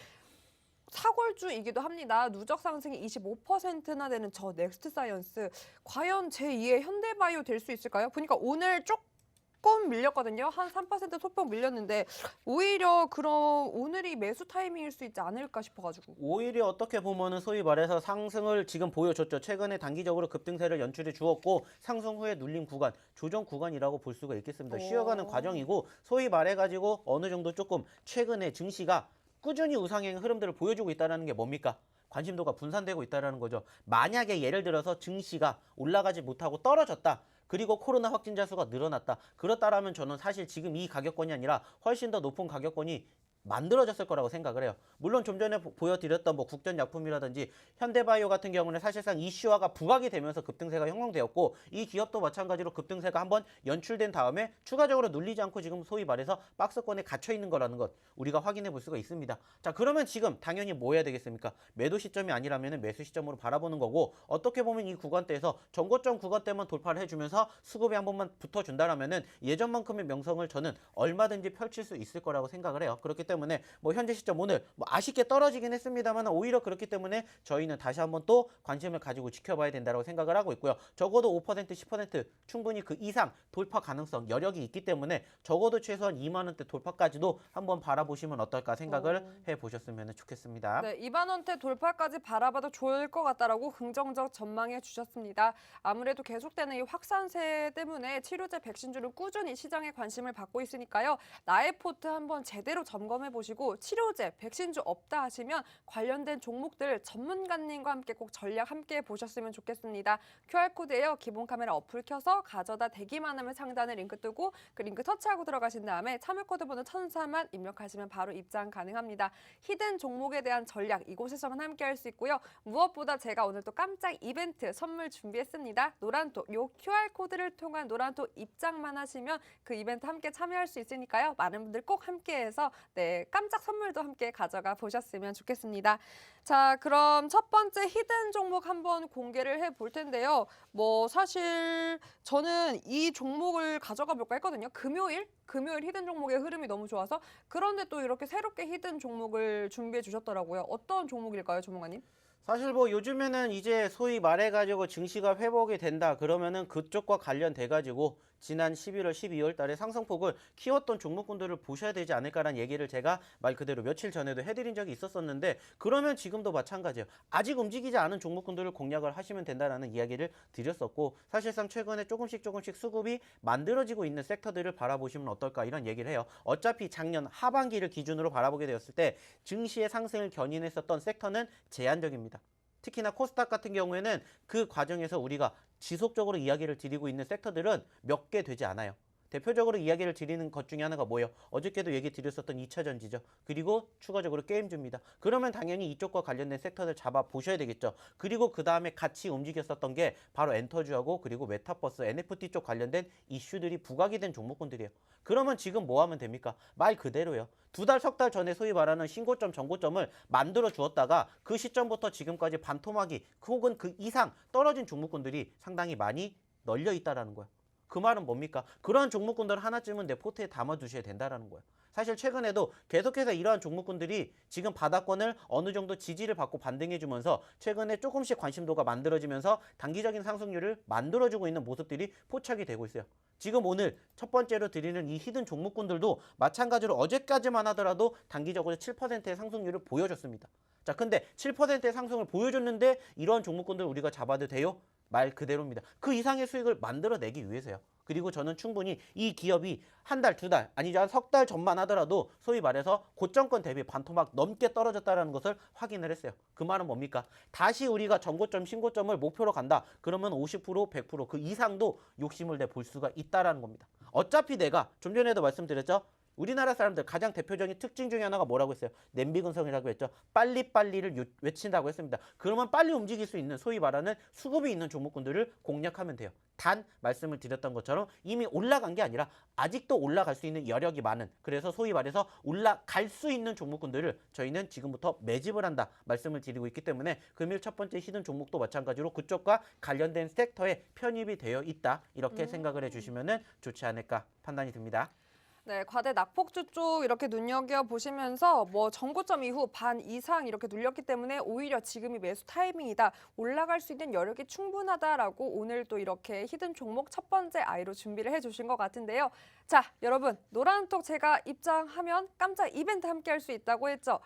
사골주이기도 합니다. 누적 상승이 25%나 되는 저 넥스트 사이언스, 과연 제2의 현대바이오 될 수 있을까요? 보니까 오늘 조금 밀렸거든요. 한 3% 소폭 밀렸는데 오히려 그럼 오늘이 매수 타이밍일 수 있지 않을까 싶어가지고. 오히려 어떻게 보면은 소위 말해서 상승을 지금 보여줬죠. 최근에 단기적으로 급등세를 연출해 주었고, 상승 후에 눌린 구간, 조정 구간이라고 볼 수가 있겠습니다. 쉬어가는 과정이고, 소위 말해가지고 어느 정도 조금 최근에 증시가 꾸준히 우상향 흐름들을 보여주고 있다는 게 뭡니까? 관심도가 분산되고 있다는 거죠. 만약에 예를 들어서 증시가 올라가지 못하고 떨어졌다. 그리고 코로나 확진자 수가 늘어났다. 그렇다라면 저는 사실 지금 이 가격권이 아니라 훨씬 더 높은 가격권이 만들어졌을 거라고 생각을 해요. 물론 좀 전에 보여드렸던 뭐 국전약품이라든지 현대바이오 같은 경우는 사실상 이슈화가 부각이 되면서 급등세가 형성되었고, 이 기업도 마찬가지로 급등세가 한번 연출된 다음에 추가적으로 눌리지 않고 지금 소위 말해서 박스권에 갇혀 있는 거라는 것 우리가 확인해 볼 수가 있습니다. 자, 그러면 지금 당연히 뭐 해야 되겠습니까? 매도 시점이 아니라면 매수 시점으로 바라보는 거고, 어떻게 보면 이 구간대에서 전고점 구간대만 돌파를 해주면서 수급에 한 번만 붙어준다라면은 예전만큼의 명성을 저는 얼마든지 펼칠 수 있을 거라고 생각을 해요. 그렇기 때문에 뭐 현재 시점 오늘 뭐 아쉽게 떨어지긴 했습니다만, 오히려 그렇기 때문에 저희는 다시 한번 또 관심을 가지고 지켜봐야 된다고 생각을 하고 있고요. 적어도 5%, 10% 충분히 그 이상 돌파 가능성 여력이 있기 때문에 적어도 최소한 2만 원대 돌파까지도 한번 바라보시면 어떨까 생각을 해보셨으면 좋겠습니다. 네, 2만 원대 돌파까지 바라봐도 좋을 것 같다라고 긍정적 전망해 주셨습니다. 아무래도 계속되는 이 확산세 때문에 치료제 백신주는 꾸준히 시장에 관심을 받고 있으니까요. 나의 포트 한번 제대로 점검해 보시고, 치료제, 백신주 없다 하시면 관련된 종목들 전문가님과 함께 꼭 전략 함께 보셨으면 좋겠습니다. QR코드에요. 기본 카메라 어플 켜서 가져다 대기만 하면 상단에 링크 뜨고, 그 링크 터치하고 들어가신 다음에 참여코드 번호 1004만 입력하시면 바로 입장 가능합니다. 히든 종목에 대한 전략 이곳에서만 함께 할 수 있고요. 무엇보다 제가 오늘 또 깜짝 이벤트 선물 준비했습니다. 노란톡, 요 QR코드를 통한 노란톡 입장만 하시면 그 이벤트 함께 참여할 수 있으니까요. 많은 분들 꼭 함께해서 깜짝 선물도 함께 가져가 보셨으면 좋겠습니다. 자, 그럼 첫 번째 히든 종목 한번 공개를 해볼 텐데요. 뭐 사실 저는 이 종목을 가져가 볼까 했거든요. 금요일 히든 종목의 흐름이 너무 좋아서. 그런데 또 이렇게 새롭게 히든 종목을 준비해 주셨더라고요. 어떤 종목일까요, 전문가님? 사실 뭐 요즘에는 이제 소위 말해가지고 증시가 회복이 된다 그러면은 그쪽과 관련돼가지고 지난 11월, 12월 달에 상승폭을 키웠던 종목군들을 보셔야 되지 않을까라는 얘기를 제가 말 그대로 며칠 전에도 해드린 적이 있었었는데 그러면 지금도 마찬가지예요. 아직 움직이지 않은 종목군들을 공략을 하시면 된다라는 이야기를 드렸었고 사실상 최근에 조금씩 수급이 만들어지고 있는 섹터들을 바라보시면 어떨까 이런 얘기를 해요. 어차피 작년 하반기를 기준으로 바라보게 되었을 때 증시의 상승을 견인했었던 섹터는 제한적입니다. 특히나 코스닥 같은 경우에는 그 과정에서 우리가 지속적으로 이야기를 드리고 있는 섹터들은 몇 개 되지 않아요. 대표적으로 이야기를 드리는 것 중에 하나가 뭐예요? 어저께도 얘기 드렸었던 2차전지죠. 그리고 추가적으로 게임주입니다. 그러면 당연히 이쪽과 관련된 섹터들 잡아보셔야 되겠죠. 그리고 그 다음에 같이 움직였었던 게 바로 엔터주하고 그리고 메타버스, NFT 쪽 관련된 이슈들이 부각이 된 종목군들이에요. 그러면 지금 뭐 하면 됩니까? 말 그대로요. 2달, 3달 전에 소위 말하는 신고점, 전고점을 만들어 주었다가 그 시점부터 지금까지 반토막이 혹은 그 이상 떨어진 종목군들이 상당히 많이 널려 있다라는 거예요. 그 말은 뭡니까? 그러한 종목군들 하나쯤은 내 포트에 담아두셔야 된다라는 거예요. 사실 최근에도 계속해서 이러한 종목군들이 지금 바닥권을 어느 정도 지지를 받고 반등해주면서 최근에 조금씩 관심도가 만들어지면서 단기적인 상승률을 만들어주고 있는 모습들이 포착이 되고 있어요. 지금 오늘 첫 번째로 드리는 이 히든 종목군들도 마찬가지로 어제까지만 하더라도 단기적으로 7%의 상승률을 보여줬습니다. 자, 근데 7%의 상승을 보여줬는데 이러한 종목군들 우리가 잡아도 돼요? 말 그대로입니다. 그 이상의 수익을 만들어내기 위해서요. 그리고 저는 충분히 이 기업이 한 달, 2달, 아니죠 한 석 달 전만 하더라도 소위 말해서 고점권 대비 반토막 넘게 떨어졌다는 것을 확인을 했어요. 그 말은 뭡니까? 다시 우리가 전고점, 신고점을 목표로 간다. 그러면 50%, 100%, 그 이상도 욕심을 내 볼 수가 있다는 겁니다. 어차피 내가 좀 전에도 말씀드렸죠. 우리나라 사람들 가장 대표적인 특징 중에 하나가 뭐라고 했어요? 냄비근성이라고 했죠. 빨리빨리를 외친다고 했습니다. 그러면 빨리 움직일 수 있는 소위 말하는 수급이 있는 종목군들을 공략하면 돼요. 단 말씀을 드렸던 것처럼 이미 올라간 게 아니라 아직도 올라갈 수 있는 여력이 많은, 그래서 소위 말해서 올라갈 수 있는 종목군들을 저희는 지금부터 매집을 한다 말씀을 드리고 있기 때문에 금일 첫 번째 히든 종목도 마찬가지로 그쪽과 관련된 섹터에 편입이 되어 있다 이렇게 생각을 해주시면 좋지 않을까 판단이 듭니다. 네, 과대 낙폭주 쪽 이렇게 눈여겨보시면서 뭐 전고점 이후 반 이상 이렇게 눌렸기 때문에 오히려 지금이 매수 타이밍이다. 올라갈 수 있는 여력이 충분하다라고 오늘 또 이렇게 히든 종목 첫 번째 아이로 준비를 해주신 것 같은데요. 자, 여러분 노란톡 제가 입장하면 깜짝 이벤트 함께 할 수 있다고 했죠.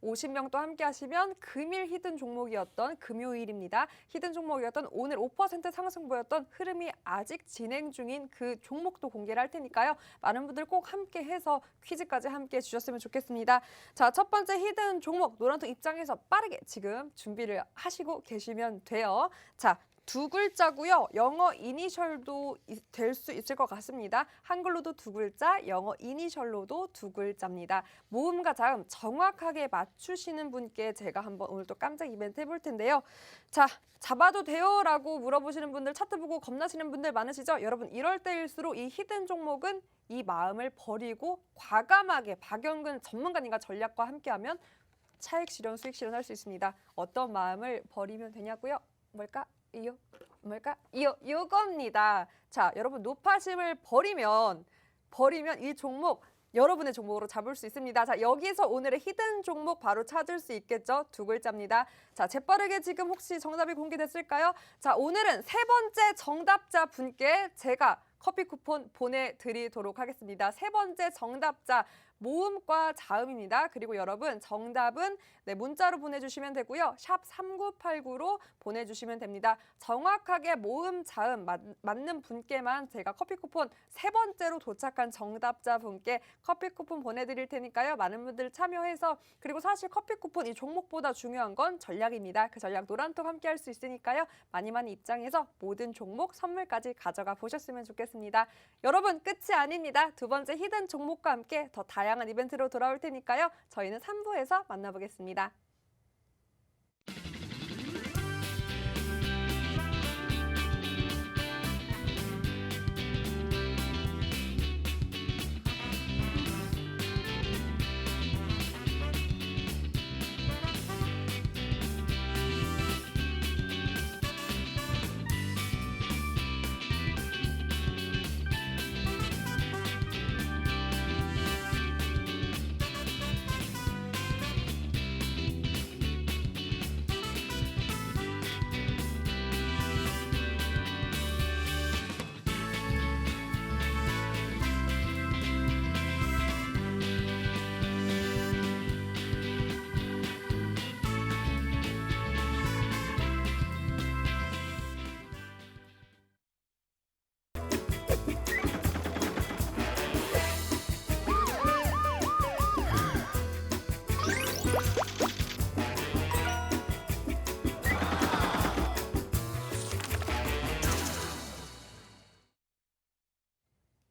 50명 또 함께 하시면 금일 히든 종목이었던 금요일입니다. 히든 종목이었던 오늘 5% 상승 보였던 흐름이 아직 진행 중인 그 종목도 공개를 할 테니까요. 많은 분들 꼭 함께 해서 퀴즈까지 함께 해주셨으면 좋겠습니다. 자, 첫 번째 히든 종목 노란톡 입장에서 빠르게 지금 준비를 하시고 계시면 돼요. 자, 2글자고요. 영어 이니셜도 될 수 있을 것 같습니다. 한글로도 2글자, 영어 이니셜로도 2글자입니다. 모음과 자음 정확하게 맞추시는 분께 제가 한번 오늘 또 깜짝 이벤트 해볼 텐데요. 자, 잡아도 돼요? 라고 물어보시는 분들, 차트 보고 겁나시는 분들 많으시죠? 여러분, 이럴 때일수록 이 히든 종목은 이 마음을 버리고 과감하게 박영근 전문가님과 전략과 함께하면 차익 실현, 수익 실현할 수 있습니다. 어떤 마음을 버리면 되냐고요? 요겁니다. 자, 여러분 노파심을 버리면 이 종목 여러분의 종목으로 잡을 수 있습니다. 자, 여기서 오늘의 히든 종목 바로 찾을 수 있겠죠? 2글자입니다. 자, 재빠르게 지금 혹시 정답이 공개됐을까요? 자, 오늘은 세 번째 정답자 분께 제가 커피 쿠폰 보내드리도록 하겠습니다. 세 번째 정답자 모음과 자음입니다. 그리고 여러분 정답은 문자로 보내주시면 되고요. 샵 3989로 보내주시면 됩니다. 정확하게 모음, 자음 맞는 분께만 제가 커피 쿠폰 세 번째로 도착한 정답자 분께 커피 쿠폰 보내드릴 테니까요. 많은 분들 참여해서, 그리고 사실 커피 쿠폰 이 종목보다 중요한 건 전략입니다. 그 전략 노란톡 함께 할 수 있으니까요. 많이 입장해서 모든 종목 선물까지 가져가 보셨으면 좋겠습니다. 여러분 끝이 아닙니다. 두 번째 히든 종목과 함께 더 다양한 이벤트로 돌아올 테니까요. 저희는 3부에서 만나보겠습니다.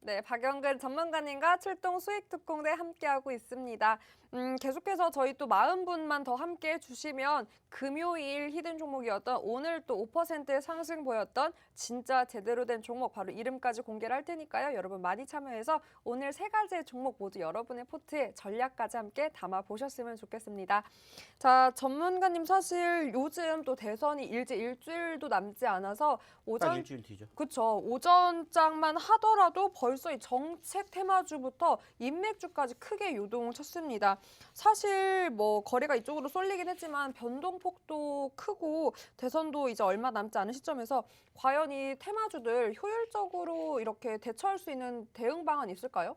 네, 박영근 전문가님과 출동 수익특공대 함께하고 있습니다. 계속해서 저희 또 40분만 더 함께해 주시면 금요일 히든 종목이었던 오늘 또 5%의 상승 보였던 진짜 제대로 된 종목 바로 이름까지 공개를 할 테니까요. 여러분 많이 참여해서 오늘 세 가지의 종목 모두 여러분의 포트에 전략까지 함께 담아 보셨으면 좋겠습니다. 자, 전문가님 사실 요즘 또 대선이 일주일도 남지 않아서 딱 일주일 뒤죠. 그쵸. 오전장만 하더라도 벌써 이 정책 테마주부터 인맥주까지 크게 요동을 쳤습니다. 사실 뭐 거래가 이쪽으로 쏠리긴 했지만 변동폭도 크고 대선도 이제 얼마 남지 않은 시점에서 과연 이 테마주들 효율적으로 이렇게 대처할 수 있는 대응 방안 있을까요?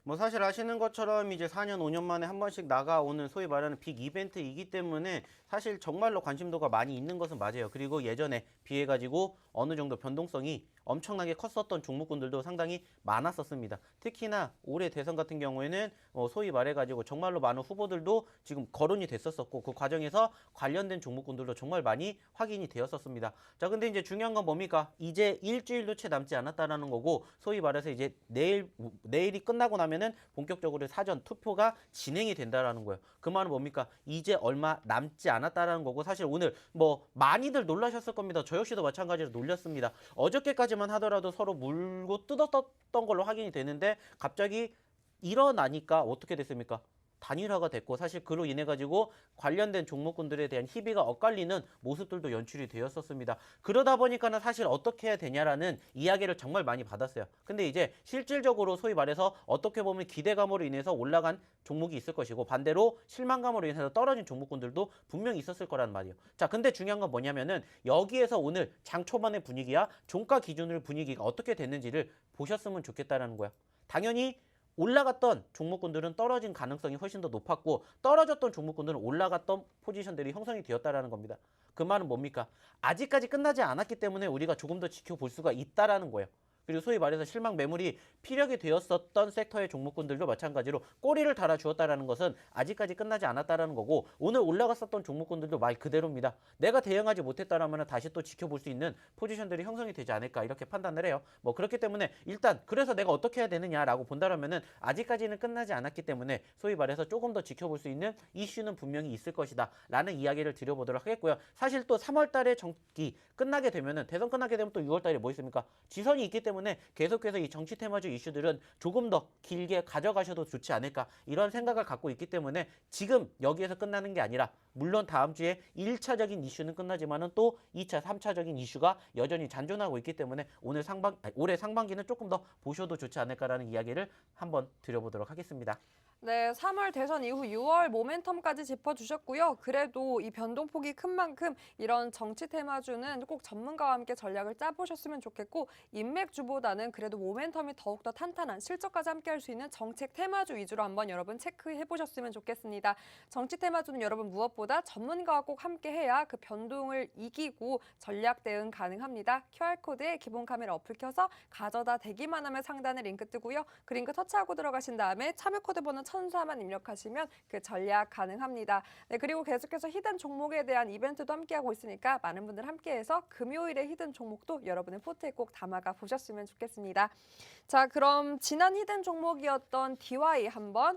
뭐 사실 아시는 것처럼 이제 4년, 5년 만에 한 번씩 나가오는 소위 말하는 빅 이벤트이기 때문에 사실 정말로 관심도가 많이 있는 것은 맞아요. 그리고 예전에 비해 가지고 어느 정도 변동성이 엄청나게 컸었던 종목군들도 상당히 많았었습니다. 특히나 올해 대선 같은 경우에는 소위 말해가지고 정말로 많은 후보들도 지금 거론이 됐었었고 그 과정에서 관련된 종목군들도 정말 많이 확인이 되었었습니다. 자, 근데 이제 중요한 건 뭡니까? 이제 일주일도 채 남지 않았다라는 거고 소위 말해서 이제 내일이 끝나고 나면은 본격적으로 사전 투표가 진행이 된다라는 거예요. 그 말은 뭡니까? 이제 얼마 남지 않았다라는 거고 사실 오늘 뭐 많이들 놀라셨을 겁니다. 저 역시도 마찬가지로 놀렸습니다. 어저께까지만 하더라도 서로 물고 뜯었던 걸로 확인이 되는데 갑자기 일어나니까 어떻게 됐습니까? 단일화가 됐고 사실 그로 인해 가지고 관련된 종목군들에 대한 희비가 엇갈리는 모습들도 연출이 되었었습니다. 그러다 보니까는 사실 어떻게 해야 되냐라는 이야기를 정말 많이 받았어요. 근데 이제 실질적으로 소위 말해서 어떻게 보면 기대감으로 인해서 올라간 종목이 있을 것이고 반대로 실망감으로 인해서 떨어진 종목군들도 분명히 있었을 거란 말이에요. 자, 근데 중요한 건 뭐냐면은 여기에서 오늘 장 초반의 분위기야 종가 기준을 분위기가 어떻게 됐는지를 보셨으면 좋겠다라는 거야. 당연히 올라갔던 종목군들은 떨어진 가능성이 훨씬 더 높았고 떨어졌던 종목군들은 올라갔던 포지션들이 형성이 되었다라는 겁니다. 그 말은 뭡니까? 아직까지 끝나지 않았기 때문에 우리가 조금 더 지켜볼 수가 있다라는 거예요. 그리고 소위 말해서 실망 매물이 피력이 되었었던 섹터의 종목군들도 마찬가지로 꼬리를 달아주었다라는 것은 아직까지 끝나지 않았다라는 거고 오늘 올라갔었던 종목군들도 말 그대로입니다. 내가 대응하지 못했다라면 다시 또 지켜볼 수 있는 포지션들이 형성이 되지 않을까 이렇게 판단을 해요. 뭐 그렇기 때문에 일단 그래서 내가 어떻게 해야 되느냐라고 본다라면은 아직까지는 끝나지 않았기 때문에 소위 말해서 조금 더 지켜볼 수 있는 이슈는 분명히 있을 것이다 라는 이야기를 드려보도록 하겠고요. 사실 또 3월 달에 정기 끝나게 되면은 대선 끝나게 되면 또 6월 달에 뭐 있습니까? 지선이 있기 때문에 계속해서 이 정치 테마주 이슈들은 조금 더 길게 가져가셔도 좋지 않을까 이런 생각을 갖고 있기 때문에 지금 여기에서 끝나는 게 아니라 물론 다음 주에 1차적인 이슈는 끝나지만은 또 2차, 3차적인 이슈가 여전히 잔존하고 있기 때문에 올해 상반기는 조금 더 보셔도 좋지 않을까라는 이야기를 한번 드려보도록 하겠습니다. 네, 3월 대선 이후 6월 모멘텀까지 짚어주셨고요. 그래도 이 변동폭이 큰 만큼 이런 정치 테마주는 꼭 전문가와 함께 전략을 짜보셨으면 좋겠고 인맥주보다는 그래도 모멘텀이 더욱더 탄탄한 실적까지 함께 할 수 있는 정책 테마주 위주로 한번 여러분 체크해보셨으면 좋겠습니다. 정치 테마주는 여러분 무엇보다 전문가와 꼭 함께 해야 그 변동을 이기고 전략 대응 가능합니다. QR코드에 기본 카메라 어플 켜서 가져다 대기만 하면 상단에 링크 뜨고요. 그 링크 터치하고 들어가신 다음에 참여 코드 번호 1004만 입력하시면 그 전략 가능합니다. 네, 그리고 계속해서 히든 종목에 대한 이벤트도 함께하고 있으니까 많은 분들 함께해서 금요일에 히든 종목도 여러분의 포트에 꼭 담아가 보셨으면 좋겠습니다. 자, 그럼 지난 히든 종목이었던 DY 한번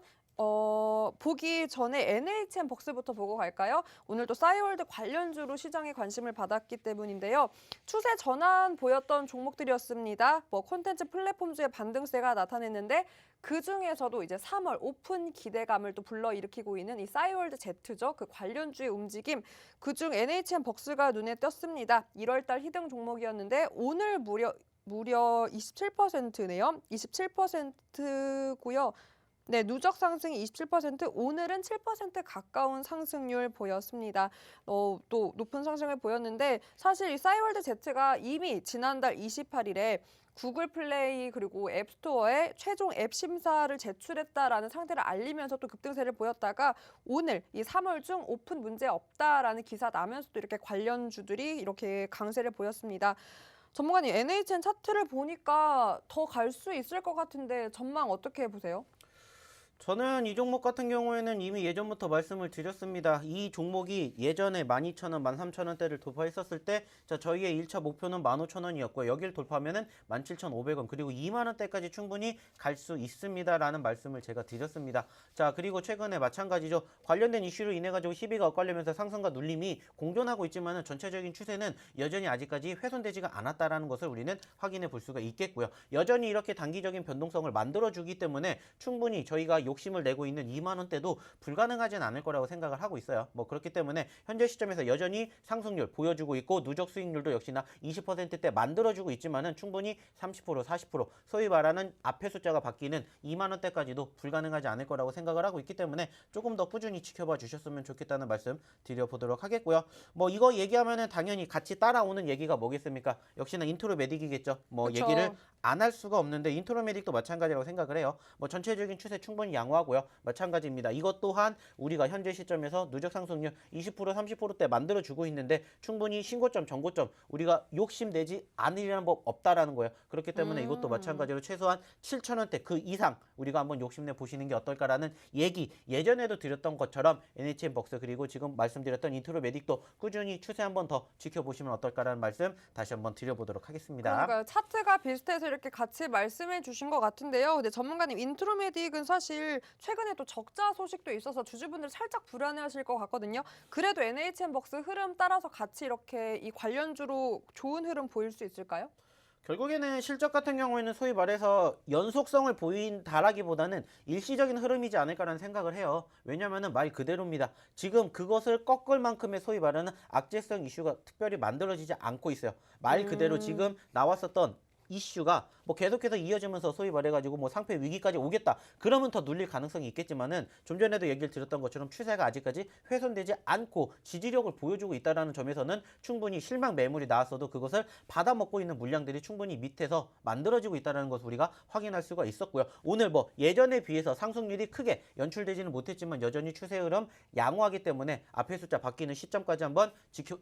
보기 전에 NHN 벅스부터 보고 갈까요? 오늘도 싸이월드 관련주로 시장에 관심을 받았기 때문인데요. 추세 전환 보였던 종목들이었습니다. 뭐 콘텐츠 플랫폼주의 반등세가 나타냈는데 그 중에서도 이제 3월 오픈 기대감을 또 불러일으키고 있는 이 싸이월드 Z죠. 그 관련주의 움직임. 그중 NHN 벅스가 눈에 띄었습니다. 1월 달 히든 종목이었는데 오늘 무려 27%네요. 27%고요. 네, 누적 상승이 27%, 오늘은 7% 가까운 상승률 보였습니다. 또 높은 상승을 보였는데 사실 이 싸이월드 Z가 이미 지난달 28일에 구글 플레이 그리고 앱스토어에 최종 앱 심사를 제출했다라는 상태를 알리면서 또 급등세를 보였다가 오늘 이 3월 중 오픈 문제 없다라는 기사 나면서도 이렇게 관련주들이 이렇게 강세를 보였습니다. 전문가님, NHN 차트를 보니까 더 갈 수 있을 것 같은데 전망 어떻게 보세요? 저는 이 종목 같은 경우에는 이미 예전부터 말씀을 드렸습니다. 이 종목이 예전에 12,000원, 13,000원대를 돌파했었을 때 저희의 1차 목표는 15,000원이었고요. 여기를 돌파하면은 17,500원 그리고 2만 원대까지 충분히 갈 수 있습니다라는 말씀을 제가 드렸습니다. 자, 그리고 최근에 마찬가지죠. 관련된 이슈로 인해 가지고 시비가 엇갈리면서 상승과 눌림이 공존하고 있지만은 전체적인 추세는 여전히 아직까지 훼손되지가 않았다라는 것을 우리는 확인해 볼 수가 있겠고요. 여전히 이렇게 단기적인 변동성을 만들어 주기 때문에 충분히 저희가 욕심을 내고 있는 2만 원대도 불가능하진 않을 거라고 생각을 하고 있어요. 뭐 그렇기 때문에 현재 시점에서 여전히 상승률 보여주고 있고 누적 수익률도 역시나 20%대 만들어주고 있지만은 충분히 30%, 40% 소위 말하는 앞에 숫자가 바뀌는 2만 원대까지도 불가능하지 않을 거라고 생각을 하고 있기 때문에 조금 더 꾸준히 지켜봐 주셨으면 좋겠다는 말씀 드려보도록 하겠고요. 뭐 이거 얘기하면은 당연히 같이 따라오는 얘기가 뭐겠습니까? 역시나 인트로메딕이겠죠. 뭐 그쵸. 얘기를 안 할 수가 없는데 인트로메딕도 마찬가지라고 생각을 해요. 뭐 전체적인 추세 충분히 양호하고요. 마찬가지입니다. 이것 또한 우리가 현재 시점에서 누적 상승률 20% 30%대 만들어주고 있는데 충분히 신고점 전고점 우리가 욕심내지 않으려는 법 없다라는 거예요. 그렇기 때문에 이것도 마찬가지로 최소한 7,000원대 그 이상 우리가 한번 욕심내 보시는 게 어떨까라는 얘기 예전에도 드렸던 것처럼 NHN벅스 그리고 지금 말씀드렸던 인트로메딕도 꾸준히 추세 한번 더 지켜보시면 어떨까라는 말씀 다시 한번 드려보도록 하겠습니다. 그러니까요. 차트가 비슷해서 이렇게 같이 말씀해 주신 것 같은데요. 근데 전문가님 인트로메딕은 사실 최근에 또 적자 소식도 있어서 주주분들 살짝 불안해하실 것 같거든요. 그래도 NHN벅스 흐름 따라서 같이 이렇게 이 관련주로 좋은 흐름 보일 수 있을까요? 결국에는 실적 같은 경우에는 소위 말해서 연속성을 보인다라기보다는 일시적인 흐름이지 않을까라는 생각을 해요. 왜냐하면 말 그대로입니다. 지금 그것을 꺾을 만큼의 소위 말하는 악재성 이슈가 특별히 만들어지지 않고 있어요. 말 그대로 지금 나왔었던 이슈가 뭐 계속해서 이어지면서 소위 말해가지고 뭐 상패 위기까지 오겠다. 그러면 더 눌릴 가능성이 있겠지만은 좀 전에도 얘기를 드렸던 것처럼 추세가 아직까지 훼손되지 않고 지지력을 보여주고 있다라는 점에서는 충분히 실망 매물이 나왔어도 그것을 받아먹고 있는 물량들이 충분히 밑에서 만들어지고 있다는 것을 우리가 확인할 수가 있었고요. 오늘 뭐 예전에 비해서 상승률이 크게 연출되지는 못했지만 여전히 추세 흐름 양호하기 때문에 앞에 숫자 바뀌는 시점까지 한번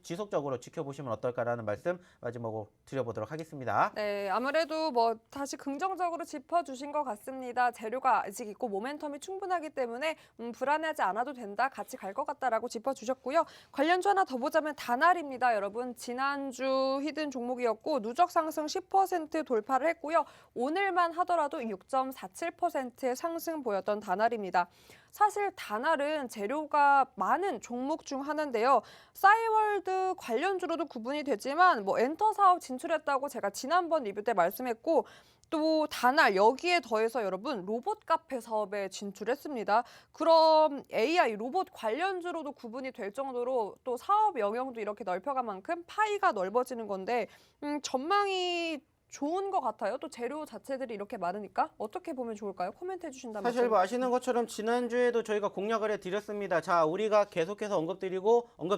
지속적으로 지켜보시면 어떨까라는 말씀 마지막으로 드려보도록 하겠습니다. 네, 아무래도 뭐 다시 긍정적으로 짚어주신 것 같습니다. 재료가 아직 있고 모멘텀이 충분하기 때문에 불안해하지 않아도 된다, 같이 갈 것 같다라고 짚어주셨고요. 관련주 하나 더 보자면 다날입니다, 여러분. 지난주 히든 종목이었고 누적 상승 10% 돌파를 했고요. 오늘만 하더라도 6.47%의 상승 보였던 다날입니다. 사실 다날은 재료가 많은 종목 중 하나인데요. 싸이월드 관련주로도 구분이 되지만 뭐 엔터 사업 진출했다고 제가 지난번 리뷰 때 말씀했고 또 다날 여기에 더해서 여러분 로봇 카페 사업에 진출했습니다. 그럼 AI 로봇 관련주로도 구분이 될 정도로 또 사업 영역도 이렇게 넓혀간 만큼 파이가 넓어지는 건데 전망이 좋은 것 같아요. 또 재료 자체들이 이렇게 많으니까 어떻게 보면 좋을까요? 코멘트 해주신다면. 사실 뭐 아시는 것처럼 지난주에도 저희가 공략을 해드렸습니다. 자, 우리가 계속해서 언급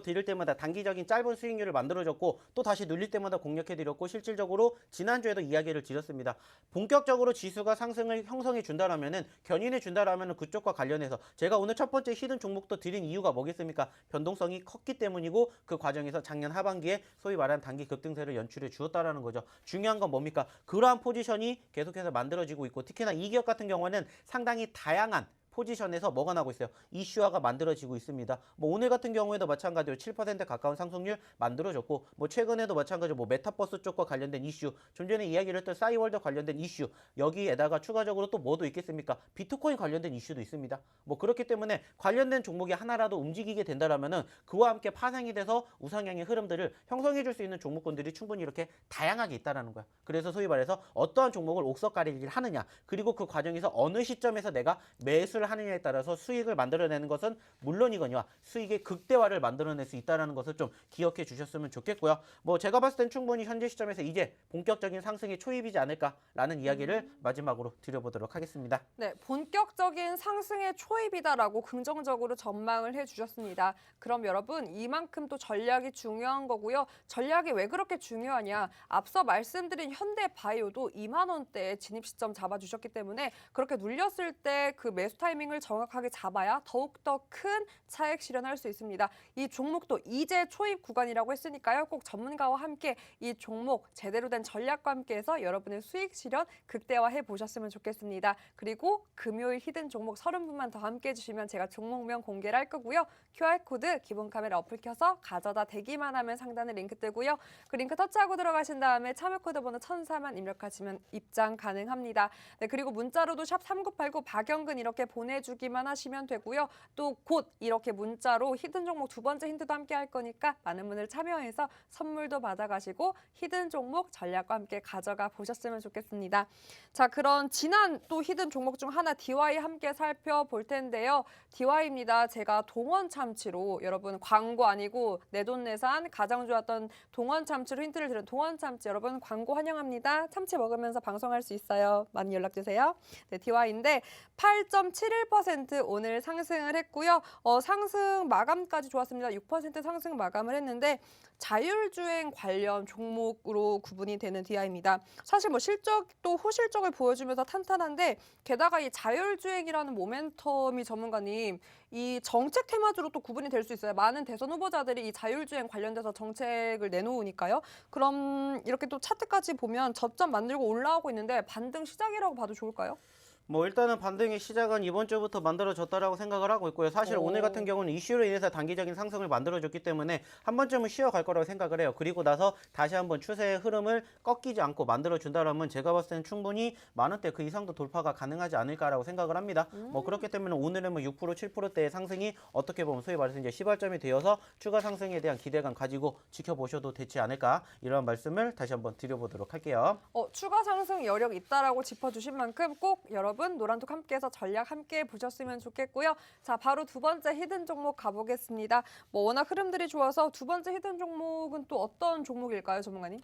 드릴 때마다 단기적인 짧은 수익률을 만들어줬고 또 다시 눌릴 때마다 공략해드렸고 실질적으로 지난주에도 이야기를 드렸습니다. 본격적으로 지수가 상승을 형성해 준다라면은 견인해 준다라면은 그쪽과 관련해서 제가 오늘 첫 번째 히든 종목도 드린 이유가 뭐겠습니까? 변동성이 컸기 때문이고 그 과정에서 작년 하반기에 소위 말하는 단기 급등세를 연출해 주었다라는 거죠. 중요한 건 뭡니까? 그러한 포지션이 계속해서 만들어지고 있고 특히나 이 기업 같은 경우는 상당히 다양한 포지션에서 뭐가 나고 있어요? 이슈화가 만들어지고 있습니다. 뭐 오늘 같은 경우에도 마찬가지로 7% 가까운 상승률 만들어졌고 뭐 최근에도 마찬가지로 뭐 메타버스 쪽과 관련된 이슈, 좀 전에 이야기를 했던 싸이월드 관련된 이슈, 여기에다가 추가적으로 또 뭐도 있겠습니까? 비트코인 관련된 이슈도 있습니다. 뭐 그렇기 때문에 관련된 종목이 하나라도 움직이게 된다라면은 그와 함께 파생이 돼서 우상향의 흐름들을 형성해 줄 수 있는 종목군들이 충분히 이렇게 다양하게 있다라는 거야. 그래서 소위 말해서 어떠한 종목을 옥석가리기를 하느냐, 그리고 그 과정에서 어느 시점에서 내가 매수를 하느냐에 따라서 수익을 만들어내는 것은 물론이거니와 수익의 극대화를 만들어낼 수 있다는 것을 좀 기억해 주셨으면 좋겠고요. 뭐 제가 봤을 땐 충분히 현재 시점에서 이제 본격적인 상승의 초입이지 않을까라는 이야기를 마지막으로 드려보도록 하겠습니다. 네, 본격적인 상승의 초입이다라고 긍정적으로 전망을 해주셨습니다. 그럼 여러분 이만큼 또 전략이 중요한 거고요. 전략이 왜 그렇게 중요하냐? 앞서 말씀드린 현대바이오도 2만 원대에 진입 시점 잡아주셨기 때문에 그렇게 눌렸을 때 그 매수 타이밍 타이밍을 정확하게 잡아야 더욱더 큰 차익 실현할 수 있습니다. 이 종목도 이제 초입 구간이라고 했으니까요. 꼭 전문가와 함께 이 종목 제대로 된 전략과 함께해서 여러분의 수익 실현 극대화해 보셨으면 좋겠습니다. 그리고 금요일 히든 종목 30분만 더 함께 해주시면 제가 종목명 공개를 할 거고요. QR코드 기본 카메라 어플 켜서 가져다 대기만 하면 상단에 링크 뜨고요. 그 링크 터치하고 들어가신 다음에 참여 코드 번호 1004만 입력하시면 입장 가능합니다. 네, 그리고 문자로도 샵 3989 박영근 이렇게 보내주기만 하시면 되고요. 또 곧 이렇게 문자로 히든 종목 두 번째 힌트도 함께 할 거니까 많은 분들 참여해서 선물도 받아가시고 히든 종목 전략과 함께 가져가 보셨으면 좋겠습니다. 자, 그런 지난 또 히든 종목 중 하나 DY 함께 살펴볼 텐데요. DY입니다. 제가 동원 참치로 여러분 광고 아니고 내돈내산 가장 좋았던 동원 참치로 힌트를 드린 동원 참치 여러분 광고 환영합니다. 참치 먹으면서 방송할 수 있어요. 많이 연락 주세요. 네, DY인데 8.71% 오늘 상승을 했고요. 상승 마감까지 좋았습니다. 6% 상승 마감을 했는데 자율주행 관련 종목으로 구분이 되는 DI입니다. 사실 뭐 실적도 호실적을 보여주면서 탄탄한데 게다가 이 자율주행이라는 모멘텀이 전문가님 이 정책 테마주로 또 구분이 될 수 있어요. 많은 대선 후보자들이 이 자율주행 관련돼서 정책을 내놓으니까요. 그럼 이렇게 또 차트까지 보면 저점 만들고 올라오고 있는데 반등 시작이라고 봐도 좋을까요? 뭐 일단은 반등의 시작은 이번 주부터 만들어졌다라고 생각을 하고 있고요. 사실 오늘 같은 경우는 이슈로 인해서 단기적인 상승을 만들어줬기 때문에 한 번쯤은 쉬어갈 거라고 생각을 해요. 그리고 나서 다시 한번 추세의 흐름을 꺾이지 않고 만들어준다라면 제가 봤을 때는 충분히 만 원대 그 이상도 돌파가 가능하지 않을까라고 생각을 합니다. 뭐 그렇기 때문에 오늘은 뭐 6%, 7%대의 상승이 어떻게 보면 소위 말해서 이제 시발점이 되어서 추가 상승에 대한 기대감 가지고 지켜보셔도 되지 않을까 이런 말씀을 다시 한번 드려보도록 할게요. 추가 상승 여력 있다라고 짚어주신 만큼 꼭 여러분 노란톡 함께해서 전략 함께 보셨으면 좋겠고요. 자, 바로 두 번째 히든 종목 가보겠습니다. 뭐 워낙 흐름들이 좋아서 두 번째 히든 종목은 또 어떤 종목일까요, 전문가님?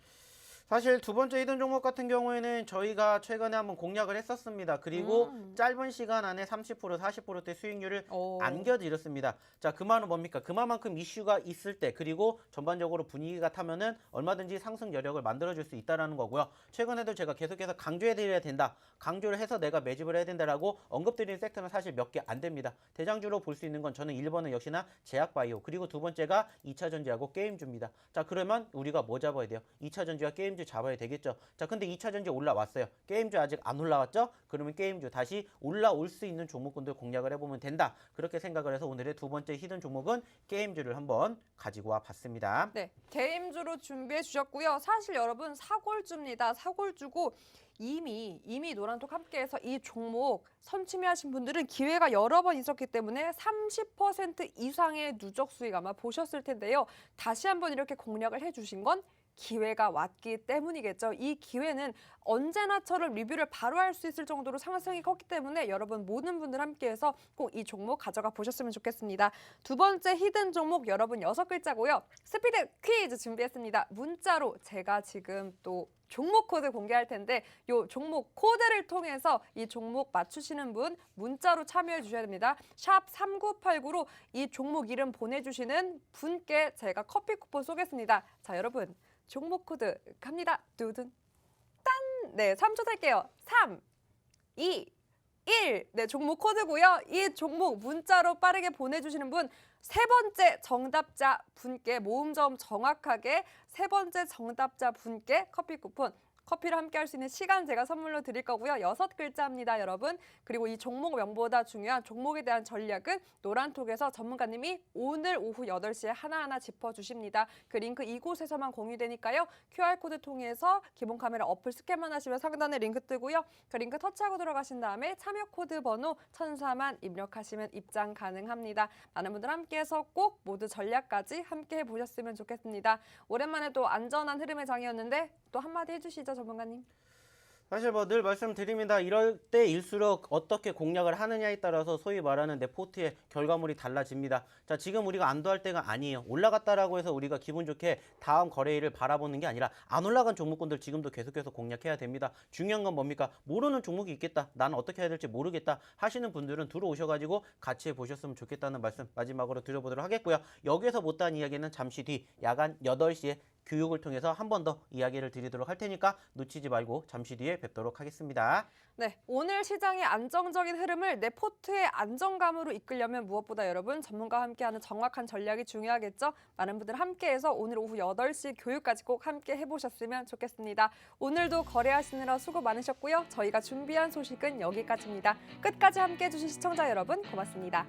사실 두 번째 히든 종목 같은 경우에는 저희가 최근에 한번 공략을 했었습니다. 그리고 짧은 시간 안에 30%, 40%대 수익률을 안겨드렸습니다. 자, 그 말은 뭡니까? 그만큼 이슈가 있을 때 그리고 전반적으로 분위기가 타면은 얼마든지 상승 여력을 만들어줄 수 있다는 거고요. 최근에도 제가 계속해서 강조해드려야 된다. 강조를 해서 내가 매집을 해야 된다라고 언급드리는 섹터는 사실 몇 개 안 됩니다. 대장주로 볼 수 있는 건 저는 1번은 역시나 제약바이오 그리고 두 번째가 2차전지하고 게임주입니다. 자, 그러면 우리가 뭐 잡아야 돼요? 2차전지와 게임주 잡아야 되겠죠. 자, 근데 2차전지 올라왔어요. 게임주 아직 안 올라왔죠? 그러면 게임주 다시 올라올 수 있는 종목군들 공략을 해보면 된다. 그렇게 생각을 해서 오늘의 두 번째 히든 종목은 게임주를 한번 가지고 와 봤습니다. 네, 게임주로 준비해 주셨고요. 사실 여러분 사골주입니다. 사골주고 이미 노란톡 함께해서 이 종목 선취매하신 분들은 기회가 여러 번 있었기 때문에 30% 이상의 누적 수익 아마 보셨을 텐데요. 다시 한번 이렇게 공략을 해주신 건 기회가 왔기 때문이겠죠. 이 기회는 언제나처럼 리뷰를 바로 할 수 있을 정도로 상승이 컸기 때문에 여러분 모든 분들 함께해서 꼭 이 종목 가져가 보셨으면 좋겠습니다. 두 번째 히든 종목 여러분 6글자고요. 스피드 퀴즈 준비했습니다. 문자로 제가 지금 또 종목 코드 공개할 텐데 요 종목 코드를 통해서 이 종목 맞추시는 분 문자로 참여해 주셔야 됩니다. 샵 3989로 이 종목 이름 보내주시는 분께 제가 커피 쿠폰 쏘겠습니다. 자, 여러분 종목 코드 갑니다. 두둔 딴! 네, 3초 셀게요. 3, 2, 1. 네, 종목 코드고요. 이 종목 문자로 빠르게 보내주시는 분 세 번째 정답자 분께 모음점 정확하게 세 번째 정답자 분께 커피 쿠폰 커피를 함께 할 수 있는 시간 제가 선물로 드릴 거고요. 6글자입니다, 여러분. 그리고 이 종목 명보다 중요한 종목에 대한 전략은 노란톡에서 전문가님이 오늘 오후 8시에 하나하나 짚어주십니다. 그 링크 이곳에서만 공유되니까요. QR코드 통해서 기본 카메라 어플 스캔만 하시면 상단에 링크 뜨고요. 그 링크 터치하고 들어가신 다음에 참여 코드 번호 1004만 입력하시면 입장 가능합니다. 많은 분들 함께해서 꼭 모두 전략까지 함께 해보셨으면 좋겠습니다. 오랜만에 또 안전한 흐름의 장이었는데 또 한마디 해주시죠, 전문가님. 사실 뭐 늘 말씀드립니다. 이럴 때일수록 어떻게 공략을 하느냐에 따라서 소위 말하는 내 포트의 결과물이 달라집니다. 자, 지금 우리가 안도할 때가 아니에요. 올라갔다라고 해서 우리가 기분 좋게 다음 거래일을 바라보는 게 아니라 안 올라간 종목군들 지금도 계속해서 공략해야 됩니다. 중요한 건 뭡니까? 모르는 종목이 있겠다. 나는 어떻게 해야 될지 모르겠다 하시는 분들은 들어오셔가지고 같이 해보셨으면 좋겠다는 말씀 마지막으로 드려보도록 하겠고요. 여기에서 못다한 이야기는 잠시 뒤 야간 8시에 교육을 통해서 한 번 더 이야기를 드리도록 할 테니까 놓치지 말고 잠시 뒤에 뵙도록 하겠습니다. 네, 오늘 시장의 안정적인 흐름을 내 포트의 안정감으로 이끌려면 무엇보다 여러분 전문가와 함께하는 정확한 전략이 중요하겠죠? 많은 분들 함께해서 오늘 오후 8시 교육까지 꼭 함께 해보셨으면 좋겠습니다. 오늘도 거래하시느라 수고 많으셨고요. 저희가 준비한 소식은 여기까지입니다. 끝까지 함께해 주신 시청자 여러분 고맙습니다.